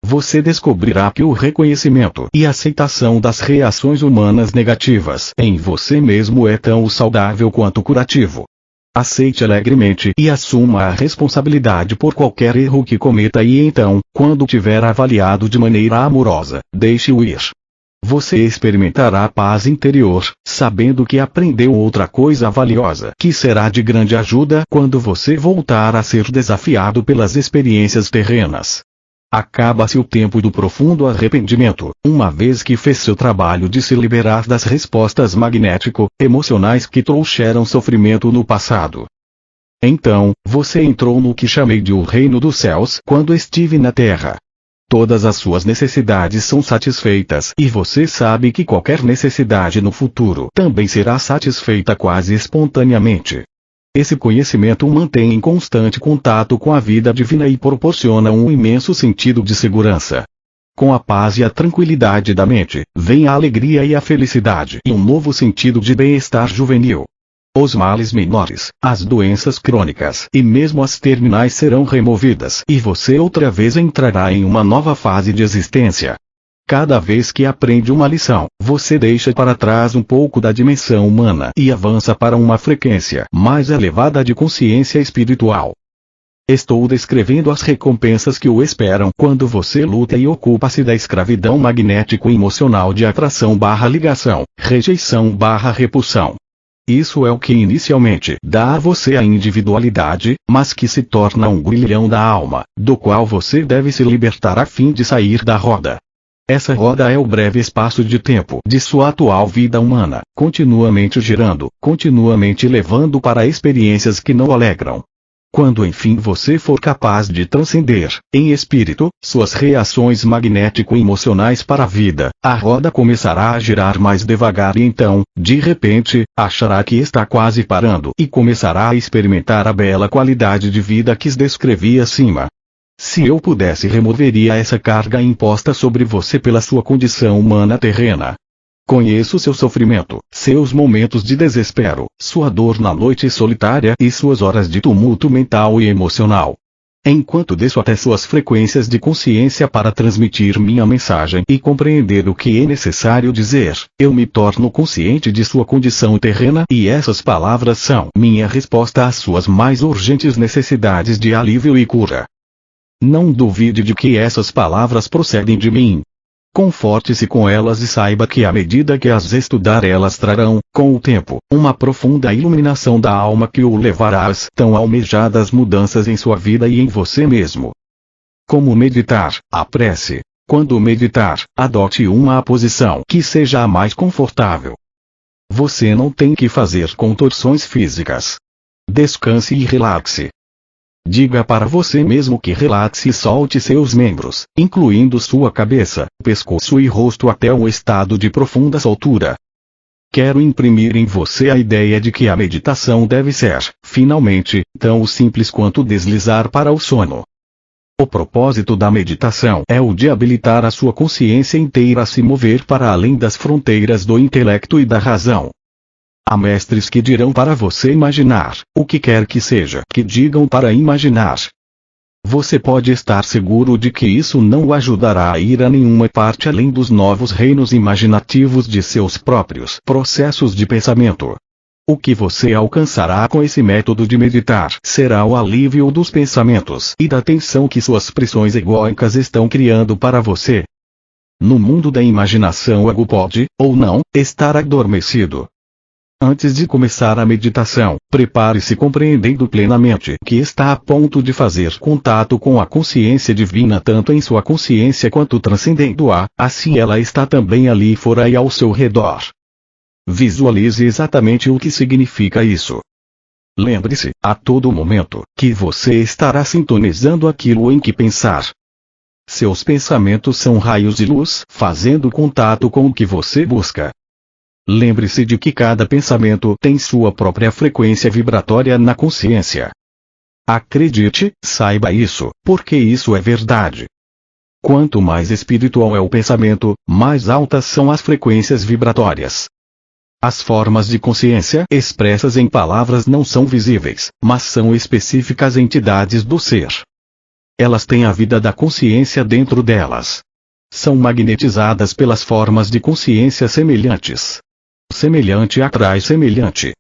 Você descobrirá que o reconhecimento e aceitação das reações humanas negativas em você mesmo é tão saudável quanto curativo. Aceite alegremente e assuma a responsabilidade por qualquer erro que cometa e então, quando tiver avaliado de maneira amorosa, deixe-o ir. Você experimentará paz interior, sabendo que aprendeu outra coisa valiosa que será de grande ajuda quando você voltar a ser desafiado pelas experiências terrenas. Acaba-se o tempo do profundo arrependimento, uma vez que fez seu trabalho de se liberar das respostas magnético-emocionais que trouxeram sofrimento no passado. Então, você entrou no que chamei de o reino dos céus quando estive na terra. Todas as suas necessidades são satisfeitas e você sabe que qualquer necessidade no futuro também será satisfeita quase espontaneamente. Esse conhecimento o mantém em constante contato com a vida divina e proporciona um imenso sentido de segurança. Com a paz e a tranquilidade da mente, vem a alegria e a felicidade e um novo sentido de bem-estar juvenil. Os males menores, as doenças crônicas e mesmo as terminais serão removidas e você outra vez entrará em uma nova fase de existência. Cada vez que aprende uma lição, você deixa para trás um pouco da dimensão humana e avança para uma frequência mais elevada de consciência espiritual. Estou descrevendo as recompensas que o esperam quando você luta e ocupa-se da escravidão magnético-emocional de atração/ligação, rejeição/repulsão. Isso é o que inicialmente dá a você a individualidade, mas que se torna um grilhão da alma, do qual você deve se libertar a fim de sair da roda. Essa roda é o breve espaço de tempo de sua atual vida humana, continuamente girando, continuamente levando para experiências que não o alegram. Quando enfim você for capaz de transcender, em espírito, suas reações magnético-emocionais para a vida, a roda começará a girar mais devagar e então, de repente, achará que está quase parando e começará a experimentar a bela qualidade de vida que descrevi acima. Se eu pudesse, removeria essa carga imposta sobre você pela sua condição humana terrena. Conheço seu sofrimento, seus momentos de desespero, sua dor na noite solitária e suas horas de tumulto mental e emocional. Enquanto desço até suas frequências de consciência para transmitir minha mensagem e compreender o que é necessário dizer, eu me torno consciente de sua condição terrena e essas palavras são minha resposta às suas mais urgentes necessidades de alívio e cura. Não duvide de que essas palavras procedem de mim. Conforte-se com elas e saiba que à medida que as estudar elas trarão, com o tempo, uma profunda iluminação da alma que o levará às tão almejadas mudanças em sua vida e em você mesmo. Como meditar? A prece. Quando meditar, adote uma posição que seja a mais confortável. Você não tem que fazer contorções físicas. Descanse e relaxe. Diga para você mesmo que relaxe e solte seus membros, incluindo sua cabeça, pescoço e rosto até um estado de profunda soltura. Quero imprimir em você a ideia de que a meditação deve ser, finalmente, tão simples quanto deslizar para o sono. O propósito da meditação é o de habilitar a sua consciência inteira a se mover para além das fronteiras do intelecto e da razão. Há mestres que dirão para você imaginar, o que quer que seja que digam para imaginar. Você pode estar seguro de que isso não o ajudará a ir a nenhuma parte além dos novos reinos imaginativos de seus próprios processos de pensamento. O que você alcançará com esse método de meditar será o alívio dos pensamentos e da tensão que suas pressões egóicas estão criando para você. No mundo da imaginação, o ego pode, ou não, estar adormecido. Antes de começar a meditação, prepare-se compreendendo plenamente que está a ponto de fazer contato com a consciência divina tanto em sua consciência quanto transcendendo-a, assim ela está também ali fora e ao seu redor. Visualize exatamente o que significa isso. Lembre-se, a todo momento, que você estará sintonizando aquilo em que pensar. Seus pensamentos são raios de luz fazendo contato com o que você busca. Lembre-se de que cada pensamento tem sua própria frequência vibratória na consciência. Acredite, saiba isso, porque isso é verdade. Quanto mais espiritual é o pensamento, mais altas são as frequências vibratórias. As formas de consciência expressas em palavras não são visíveis, mas são específicas entidades do ser. Elas têm a vida da consciência dentro delas. São magnetizadas pelas formas de consciência semelhantes. Semelhante atrai semelhante.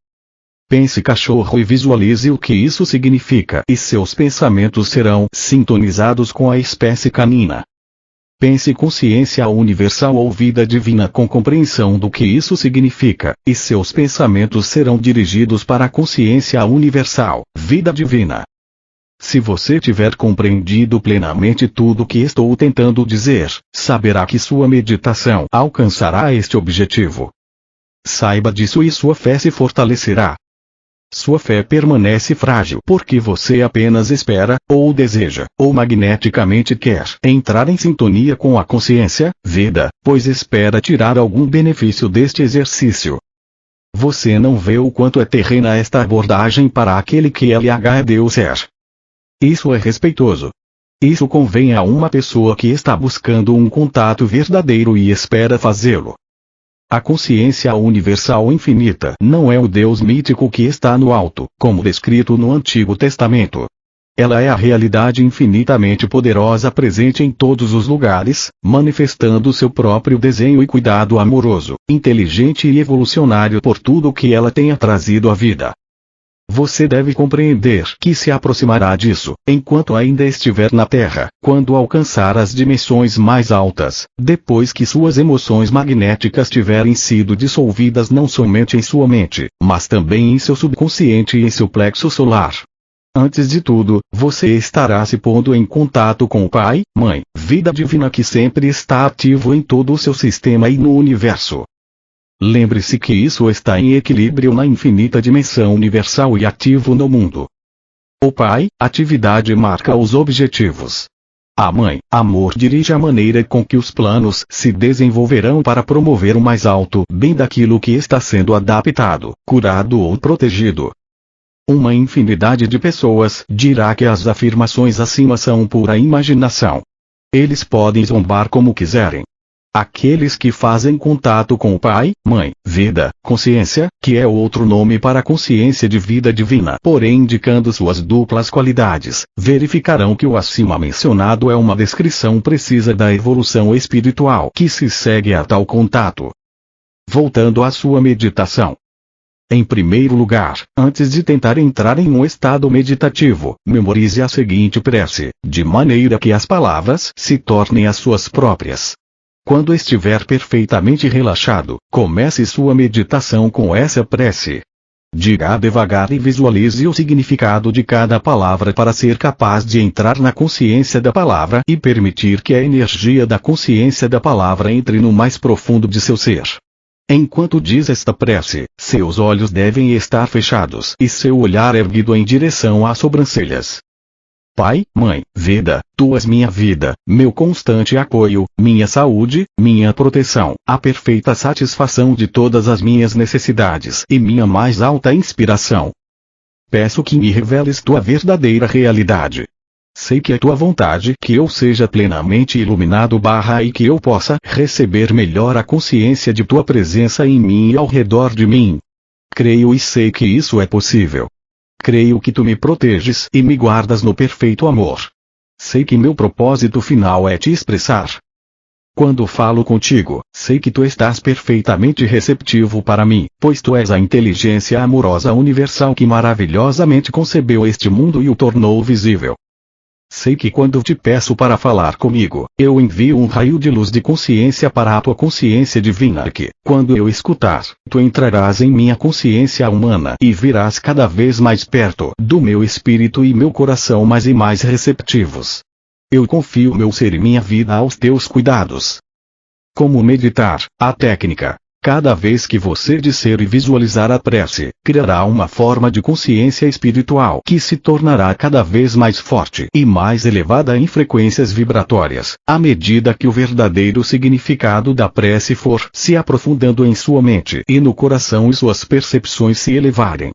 Pense cachorro e visualize o que isso significa e seus pensamentos serão sintonizados com a espécie canina. Pense consciência universal ou vida divina com compreensão do que isso significa, e seus pensamentos serão dirigidos para a consciência universal, vida divina. Se você tiver compreendido plenamente tudo o que estou tentando dizer, saberá que sua meditação alcançará este objetivo. Saiba disso e sua fé se fortalecerá. Sua fé permanece frágil porque você apenas espera, ou deseja, ou magneticamente quer entrar em sintonia com a consciência, vida, pois espera tirar algum benefício deste exercício. Você não vê o quanto é terrena esta abordagem para aquele que LH é Deus ser. Isso é respeitoso. Isso convém a uma pessoa que está buscando um contato verdadeiro e espera fazê-lo. A consciência universal infinita não é o Deus mítico que está no alto, como descrito no Antigo Testamento. Ela é a realidade infinitamente poderosa presente em todos os lugares, manifestando seu próprio desenho e cuidado amoroso, inteligente e evolucionário por tudo que ela tenha trazido à vida. Você deve compreender que se aproximará disso, enquanto ainda estiver na Terra, quando alcançar as dimensões mais altas, depois que suas emoções magnéticas tiverem sido dissolvidas não somente em sua mente, mas também em seu subconsciente e em seu plexo solar. Antes de tudo, você estará se pondo em contato com o Pai, Mãe, vida divina que sempre está ativo em todo o seu sistema e no universo. Lembre-se que isso está em equilíbrio na infinita dimensão universal e ativo no mundo. O Pai, atividade marca os objetivos. A Mãe, amor dirige a maneira com que os planos se desenvolverão para promover o mais alto bem daquilo que está sendo adaptado, curado ou protegido. Uma infinidade de pessoas dirá que as afirmações acima são pura imaginação. Eles podem zombar como quiserem. Aqueles que fazem contato com o Pai, Mãe, vida, consciência, que é outro nome para a consciência de vida divina, porém indicando suas duplas qualidades, verificarão que o acima mencionado é uma descrição precisa da evolução espiritual que se segue a tal contato. Voltando à sua meditação. Em primeiro lugar, antes de tentar entrar em um estado meditativo, memorize a seguinte prece, de maneira que as palavras se tornem as suas próprias. Quando estiver perfeitamente relaxado, comece sua meditação com essa prece. Diga devagar e visualize o significado de cada palavra para ser capaz de entrar na consciência da palavra e permitir que a energia da consciência da palavra entre no mais profundo de seu ser. Enquanto diz esta prece, seus olhos devem estar fechados e seu olhar erguido em direção às sobrancelhas. Pai, Mãe, vida, Tu és minha vida, meu constante apoio, minha saúde, minha proteção, a perfeita satisfação de todas as minhas necessidades e minha mais alta inspiração. Peço que me reveles Tua verdadeira realidade. Sei que é Tua vontade que eu seja plenamente iluminado e que eu possa receber melhor a consciência de Tua presença em mim e ao redor de mim. Creio e sei que isso é possível. Creio que Tu me proteges e me guardas no perfeito amor. Sei que meu propósito final é Te expressar. Quando falo contigo, sei que Tu estás perfeitamente receptivo para mim, pois Tu és a inteligência amorosa universal que maravilhosamente concebeu este mundo e o tornou visível. Sei que quando te peço para falar comigo, eu envio um raio de luz de consciência para a tua consciência divina que, quando eu escutar, tu entrarás em minha consciência humana e virás cada vez mais perto do meu espírito e meu coração mais e mais receptivos. Eu confio meu ser e minha vida aos teus cuidados. Como meditar, a técnica. Cada vez que você disser e visualizar a prece, criará uma forma de consciência espiritual que se tornará cada vez mais forte e mais elevada em frequências vibratórias, à medida que o verdadeiro significado da prece for se aprofundando em sua mente e no coração e suas percepções se elevarem.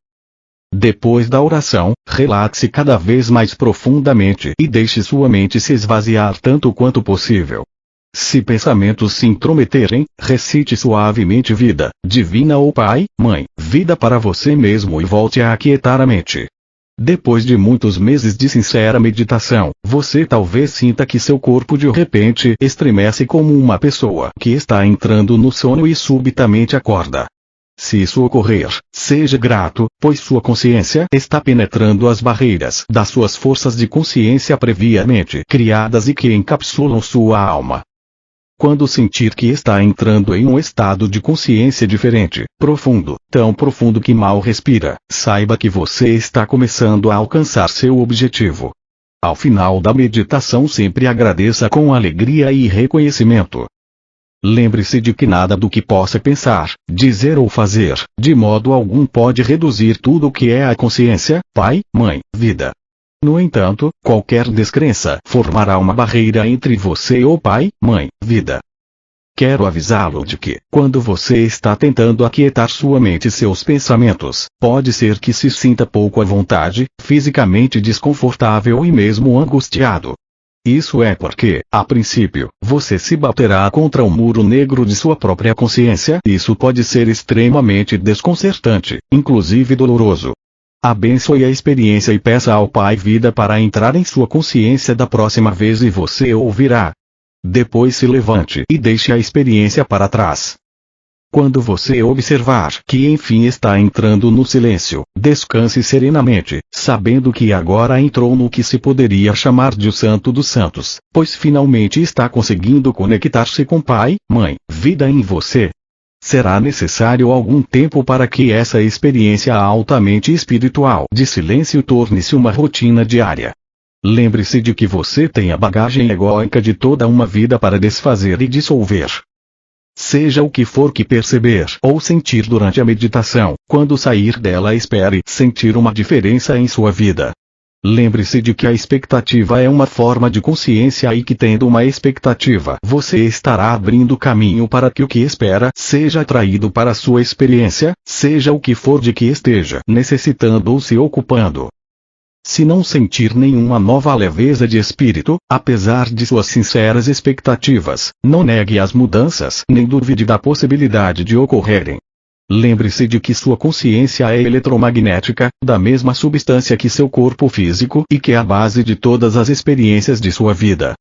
Depois da oração, relaxe cada vez mais profundamente e deixe sua mente se esvaziar tanto quanto possível. Se pensamentos se intrometerem, recite suavemente vida, divina ou Pai, Mãe, vida para você mesmo e volte a aquietar a mente. Depois de muitos meses de sincera meditação, você talvez sinta que seu corpo de repente estremece como uma pessoa que está entrando no sono e subitamente acorda. Se isso ocorrer, seja grato, pois sua consciência está penetrando as barreiras das suas forças de consciência previamente criadas e que encapsulam sua alma. Quando sentir que está entrando em um estado de consciência diferente, profundo, tão profundo que mal respira, saiba que você está começando a alcançar seu objetivo. Ao final da meditação sempre agradeça com alegria e reconhecimento. Lembre-se de que nada do que possa pensar, dizer ou fazer, de modo algum pode reduzir tudo o que é a consciência, Pai, Mãe, vida. No entanto, qualquer descrença formará uma barreira entre você e o Pai, Mãe, vida. Quero avisá-lo de que, quando você está tentando aquietar sua mente e seus pensamentos, pode ser que se sinta pouco à vontade, fisicamente desconfortável e mesmo angustiado. Isso é porque, a princípio, você se baterá contra o muro negro de sua própria consciência. Isso pode ser extremamente desconcertante, inclusive doloroso. Abençoe a experiência e peça ao Pai Vida para entrar em sua consciência da próxima vez e você ouvirá. Depois se levante e deixe a experiência para trás. Quando você observar que enfim está entrando no silêncio, descanse serenamente, sabendo que agora entrou no que se poderia chamar de o Santo dos Santos, pois finalmente está conseguindo conectar-se com Pai, Mãe, Vida em você. Será necessário algum tempo para que essa experiência altamente espiritual de silêncio torne-se uma rotina diária. Lembre-se de que você tem a bagagem egóica de toda uma vida para desfazer e dissolver. Seja o que for que perceber ou sentir durante a meditação, quando sair dela espere sentir uma diferença em sua vida. Lembre-se de que a expectativa é uma forma de consciência e que tendo uma expectativa você estará abrindo caminho para que o que espera seja atraído para a sua experiência, seja o que for de que esteja necessitando ou se ocupando. Se não sentir nenhuma nova leveza de espírito, apesar de suas sinceras expectativas, não negue as mudanças nem duvide da possibilidade de ocorrerem. Lembre-se de que sua consciência é eletromagnética, da mesma substância que seu corpo físico e que é a base de todas as experiências de sua vida.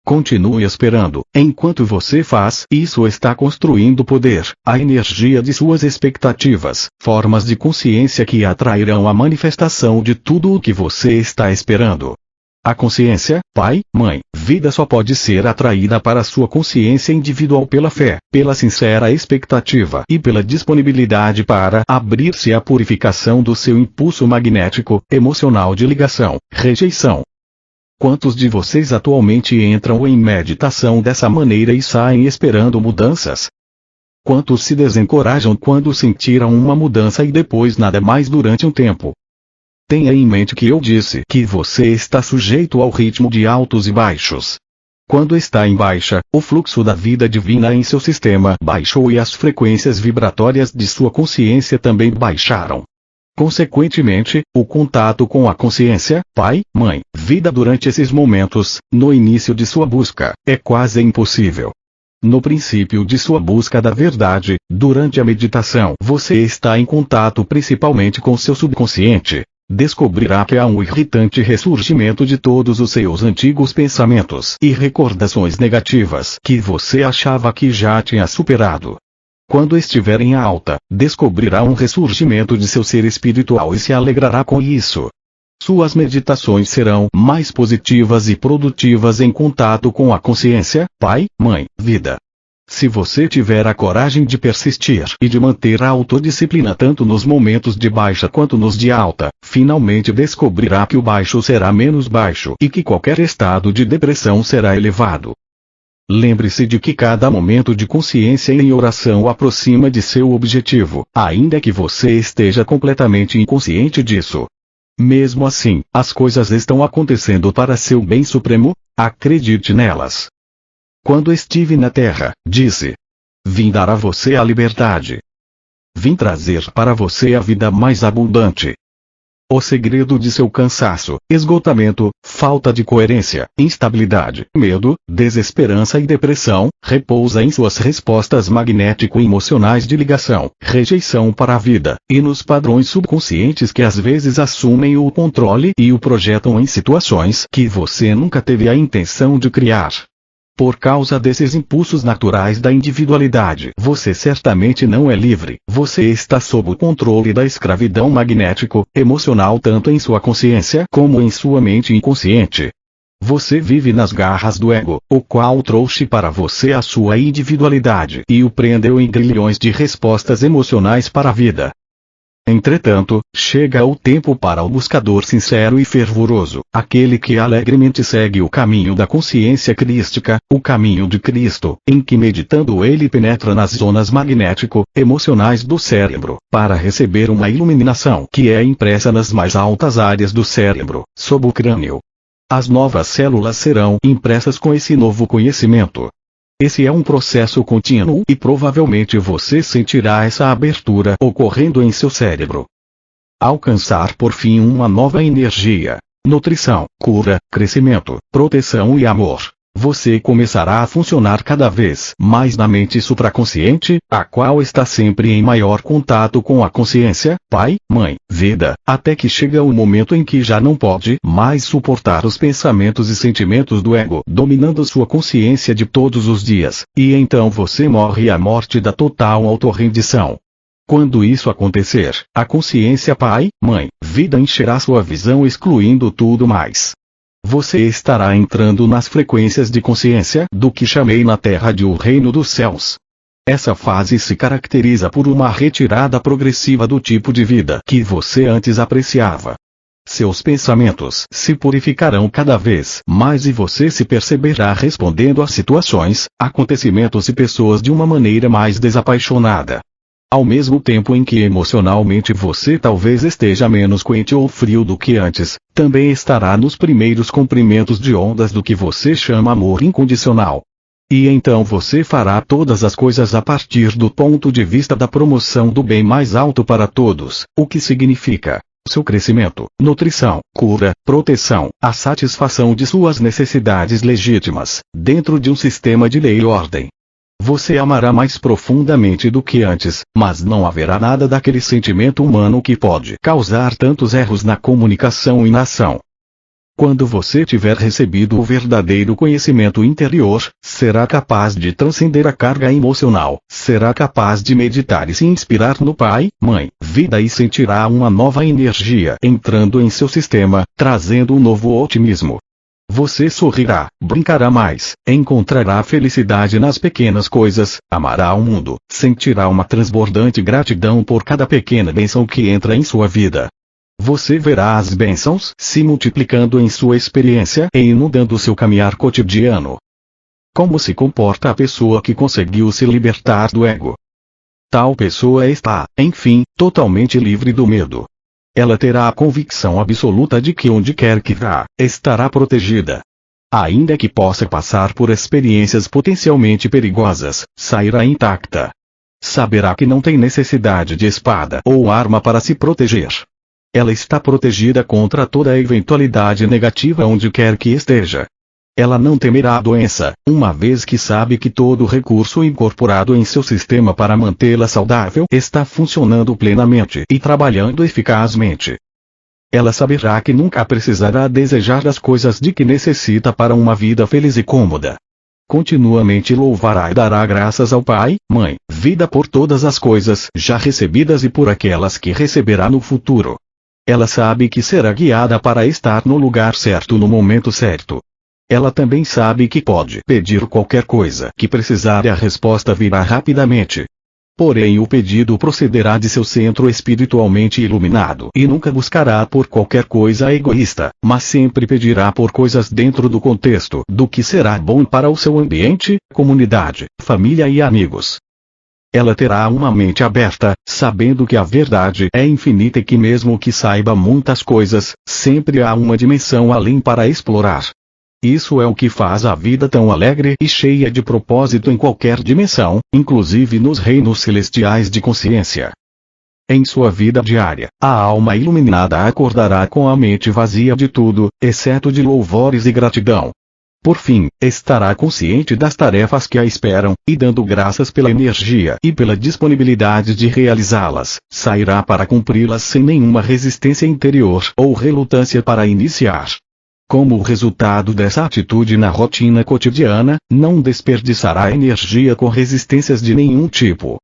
Continue esperando, enquanto você faz isso está construindo poder, a energia de suas expectativas, formas de consciência que atrairão a manifestação de tudo o que você está esperando. A consciência, Pai, Mãe, Vida só pode ser atraída para sua consciência individual pela fé, pela sincera expectativa e pela disponibilidade para abrir-se à purificação do seu impulso magnético, emocional de ligação, rejeição. Quantos de vocês atualmente entram em meditação dessa maneira e saem esperando mudanças? Quantos se desencorajam quando sentiram uma mudança e depois nada mais durante um tempo? Tenha em mente que eu disse que você está sujeito ao ritmo de altos e baixos. Quando está em baixa, o fluxo da vida divina em seu sistema baixou e as frequências vibratórias de sua consciência também baixaram. Consequentemente, o contato com a consciência, Pai, Mãe, Vida durante esses momentos, no início de sua busca, é quase impossível. No princípio de sua busca da verdade, durante a meditação você está em contato principalmente com seu subconsciente. Descobrirá que há um irritante ressurgimento de todos os seus antigos pensamentos e recordações negativas que você achava que já tinha superado. Quando estiver em alta, descobrirá um ressurgimento de seu ser espiritual e se alegrará com isso. Suas meditações serão mais positivas e produtivas em contato com a consciência, Pai, Mãe, Vida. Se você tiver a coragem de persistir e de manter a autodisciplina tanto nos momentos de baixa quanto nos de alta, finalmente descobrirá que o baixo será menos baixo e que qualquer estado de depressão será elevado. Lembre-se de que cada momento de consciência em oração o aproxima de seu objetivo, ainda que você esteja completamente inconsciente disso. Mesmo assim, as coisas estão acontecendo para seu bem supremo, acredite nelas. Quando estive na Terra, disse: vim dar a você a liberdade. Vim trazer para você a vida mais abundante. O segredo de seu cansaço, esgotamento, falta de coerência, instabilidade, medo, desesperança e depressão, repousa em suas respostas magnético-emocionais de ligação, rejeição para a vida, e nos padrões subconscientes que às vezes assumem o controle e o projetam em situações que você nunca teve a intenção de criar. Por causa desses impulsos naturais da individualidade, você certamente não é livre, você está sob o controle da escravidão magnético-emocional tanto em sua consciência como em sua mente inconsciente. Você vive nas garras do ego, o qual trouxe para você a sua individualidade e o prendeu em grilhões de respostas emocionais para a vida. Entretanto, chega o tempo para o buscador sincero e fervoroso, aquele que alegremente segue o caminho da consciência crística, o caminho de Cristo, em que meditando ele penetra nas zonas magnético-emocionais do cérebro, para receber uma iluminação que é impressa nas mais altas áreas do cérebro, sob o crânio. As novas células serão impressas com esse novo conhecimento. Esse é um processo contínuo e provavelmente você sentirá essa abertura ocorrendo em seu cérebro. Alcançar por fim uma nova energia. nutrição, cura, crescimento, proteção e amor. Você começará a funcionar cada vez mais na mente supraconsciente, a qual está sempre em maior contato com a consciência, pai, mãe, vida, até que chega o momento em que já não pode mais suportar os pensamentos e sentimentos do ego dominando sua consciência de todos os dias, e então você morre a morte da total autorrendição. Quando isso acontecer, a consciência pai, mãe, vida encherá sua visão excluindo tudo mais. Você estará entrando nas frequências de consciência do que chamei na Terra de o Reino dos Céus. Essa fase se caracteriza por uma retirada progressiva do tipo de vida que você antes apreciava. Seus pensamentos se purificarão cada vez mais e você se perceberá respondendo a situações, acontecimentos e pessoas de uma maneira mais desapaixonada. Ao mesmo tempo em que emocionalmente você talvez esteja menos quente ou frio do que antes, também estará nos primeiros comprimentos de ondas do que você chama amor incondicional. E então você fará todas as coisas a partir do ponto de vista da promoção do bem mais alto para todos, o que significa seu crescimento, nutrição, cura, proteção, a satisfação de suas necessidades legítimas, dentro de um sistema de lei e ordem. Você amará mais profundamente do que antes, mas não haverá nada daquele sentimento humano que pode causar tantos erros na comunicação e na ação. Quando você tiver recebido o verdadeiro conhecimento interior, será capaz de transcender a carga emocional, será capaz de meditar e se inspirar no pai, mãe, vida e sentirá uma nova energia entrando em seu sistema, trazendo um novo otimismo. Você sorrirá, brincará mais, encontrará felicidade nas pequenas coisas, amará o mundo, sentirá uma transbordante gratidão por cada pequena bênção que entra em sua vida. Você verá as bênçãos se multiplicando em sua experiência e inundando seu caminhar cotidiano. Como se comporta a pessoa que conseguiu se libertar do ego? Tal pessoa está, enfim, totalmente livre do medo. Ela terá a convicção absoluta de que onde quer que vá, estará protegida. Ainda que possa passar por experiências potencialmente perigosas, sairá intacta. Saberá que não tem necessidade de espada ou arma para se proteger. Ela está protegida contra toda eventualidade negativa onde quer que esteja. Ela não temerá a doença, uma vez que sabe que todo recurso incorporado em seu sistema para mantê-la saudável está funcionando plenamente e trabalhando eficazmente. Ela saberá que nunca precisará desejar as coisas de que necessita para uma vida feliz e cômoda. Continuamente louvará e dará graças ao Pai, Mãe, vida por todas as coisas já recebidas e por aquelas que receberá no futuro. Ela sabe que será guiada para estar no lugar certo no momento certo. Ela também sabe que pode pedir qualquer coisa que precisar e a resposta virá rapidamente. Porém o pedido procederá de seu centro espiritualmente iluminado e nunca buscará por qualquer coisa egoísta, mas sempre pedirá por coisas dentro do contexto do que será bom para o seu ambiente, comunidade, família e amigos. Ela terá uma mente aberta, sabendo que a verdade é infinita e que mesmo que saiba muitas coisas, sempre há uma dimensão além para explorar. Isso é o que faz a vida tão alegre e cheia de propósito em qualquer dimensão, inclusive nos reinos celestiais de consciência. Em sua vida diária, a alma iluminada acordará com a mente vazia de tudo, exceto de louvores e gratidão. Por fim, estará consciente das tarefas que a esperam, e dando graças pela energia e pela disponibilidade de realizá-las, sairá para cumpri-las sem nenhuma resistência interior ou relutância para iniciar. Como resultado dessa atitude na rotina cotidiana, não desperdiçará energia com resistências de nenhum tipo.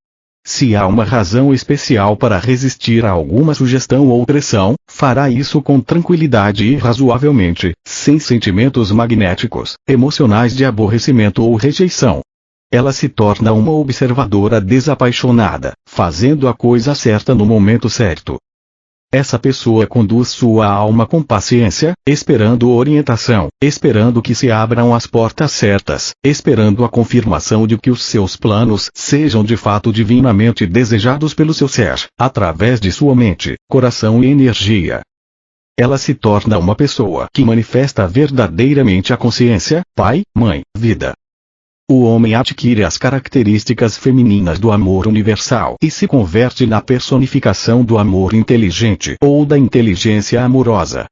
Se há uma razão especial para resistir a alguma sugestão ou pressão, fará isso com tranquilidade e razoavelmente, sem sentimentos magnéticos, emocionais de aborrecimento ou rejeição. Ela se torna uma observadora desapaixonada, fazendo a coisa certa no momento certo. Essa pessoa conduz sua alma com paciência, esperando orientação, esperando que se abram as portas certas, esperando a confirmação de que os seus planos sejam de fato divinamente desejados pelo seu ser, através de sua mente, coração e energia. Ela se torna uma pessoa que manifesta verdadeiramente a consciência, pai, mãe, vida. O homem adquire as características femininas do amor universal e se converte na personificação do amor inteligente ou da inteligência amorosa.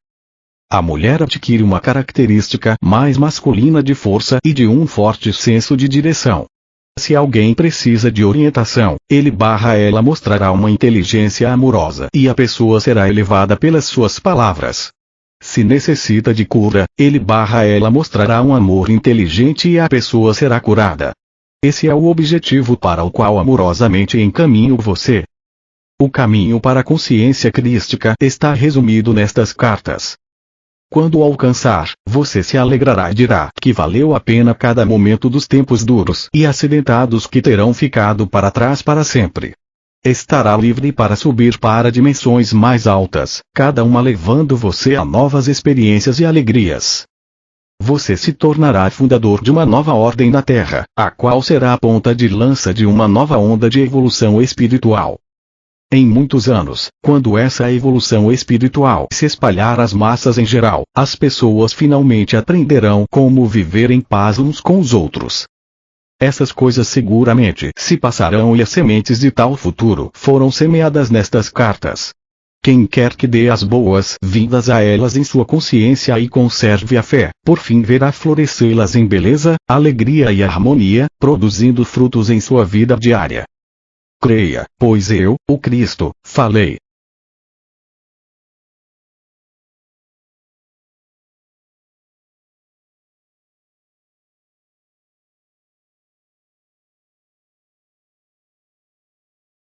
A mulher adquire uma característica mais masculina de força e de um forte senso de direção. Se alguém precisa de orientação, ela mostrará uma inteligência amorosa e a pessoa será elevada pelas suas palavras. Se necessita de cura, ela mostrará um amor inteligente e a pessoa será curada. Esse é o objetivo para o qual amorosamente encaminho você. O caminho para a consciência crística está resumido nestas cartas. Quando alcançar, você se alegrará e dirá que valeu a pena cada momento dos tempos duros e acidentados que terão ficado para trás para sempre. Estará livre para subir para dimensões mais altas, cada uma levando você a novas experiências e alegrias. Você se tornará fundador de uma nova ordem na Terra, a qual será a ponta de lança de uma nova onda de evolução espiritual. Em muitos anos, quando essa evolução espiritual se espalhar às massas em geral, as pessoas finalmente aprenderão como viver em paz uns com os outros. Essas coisas seguramente se passarão e as sementes de tal futuro foram semeadas nestas cartas. Quem quer que dê as boas-vindas a elas em sua consciência e conserve a fé, por fim verá florescê-las em beleza, alegria e harmonia, produzindo frutos em sua vida diária. Creia, pois eu, o Cristo, falei.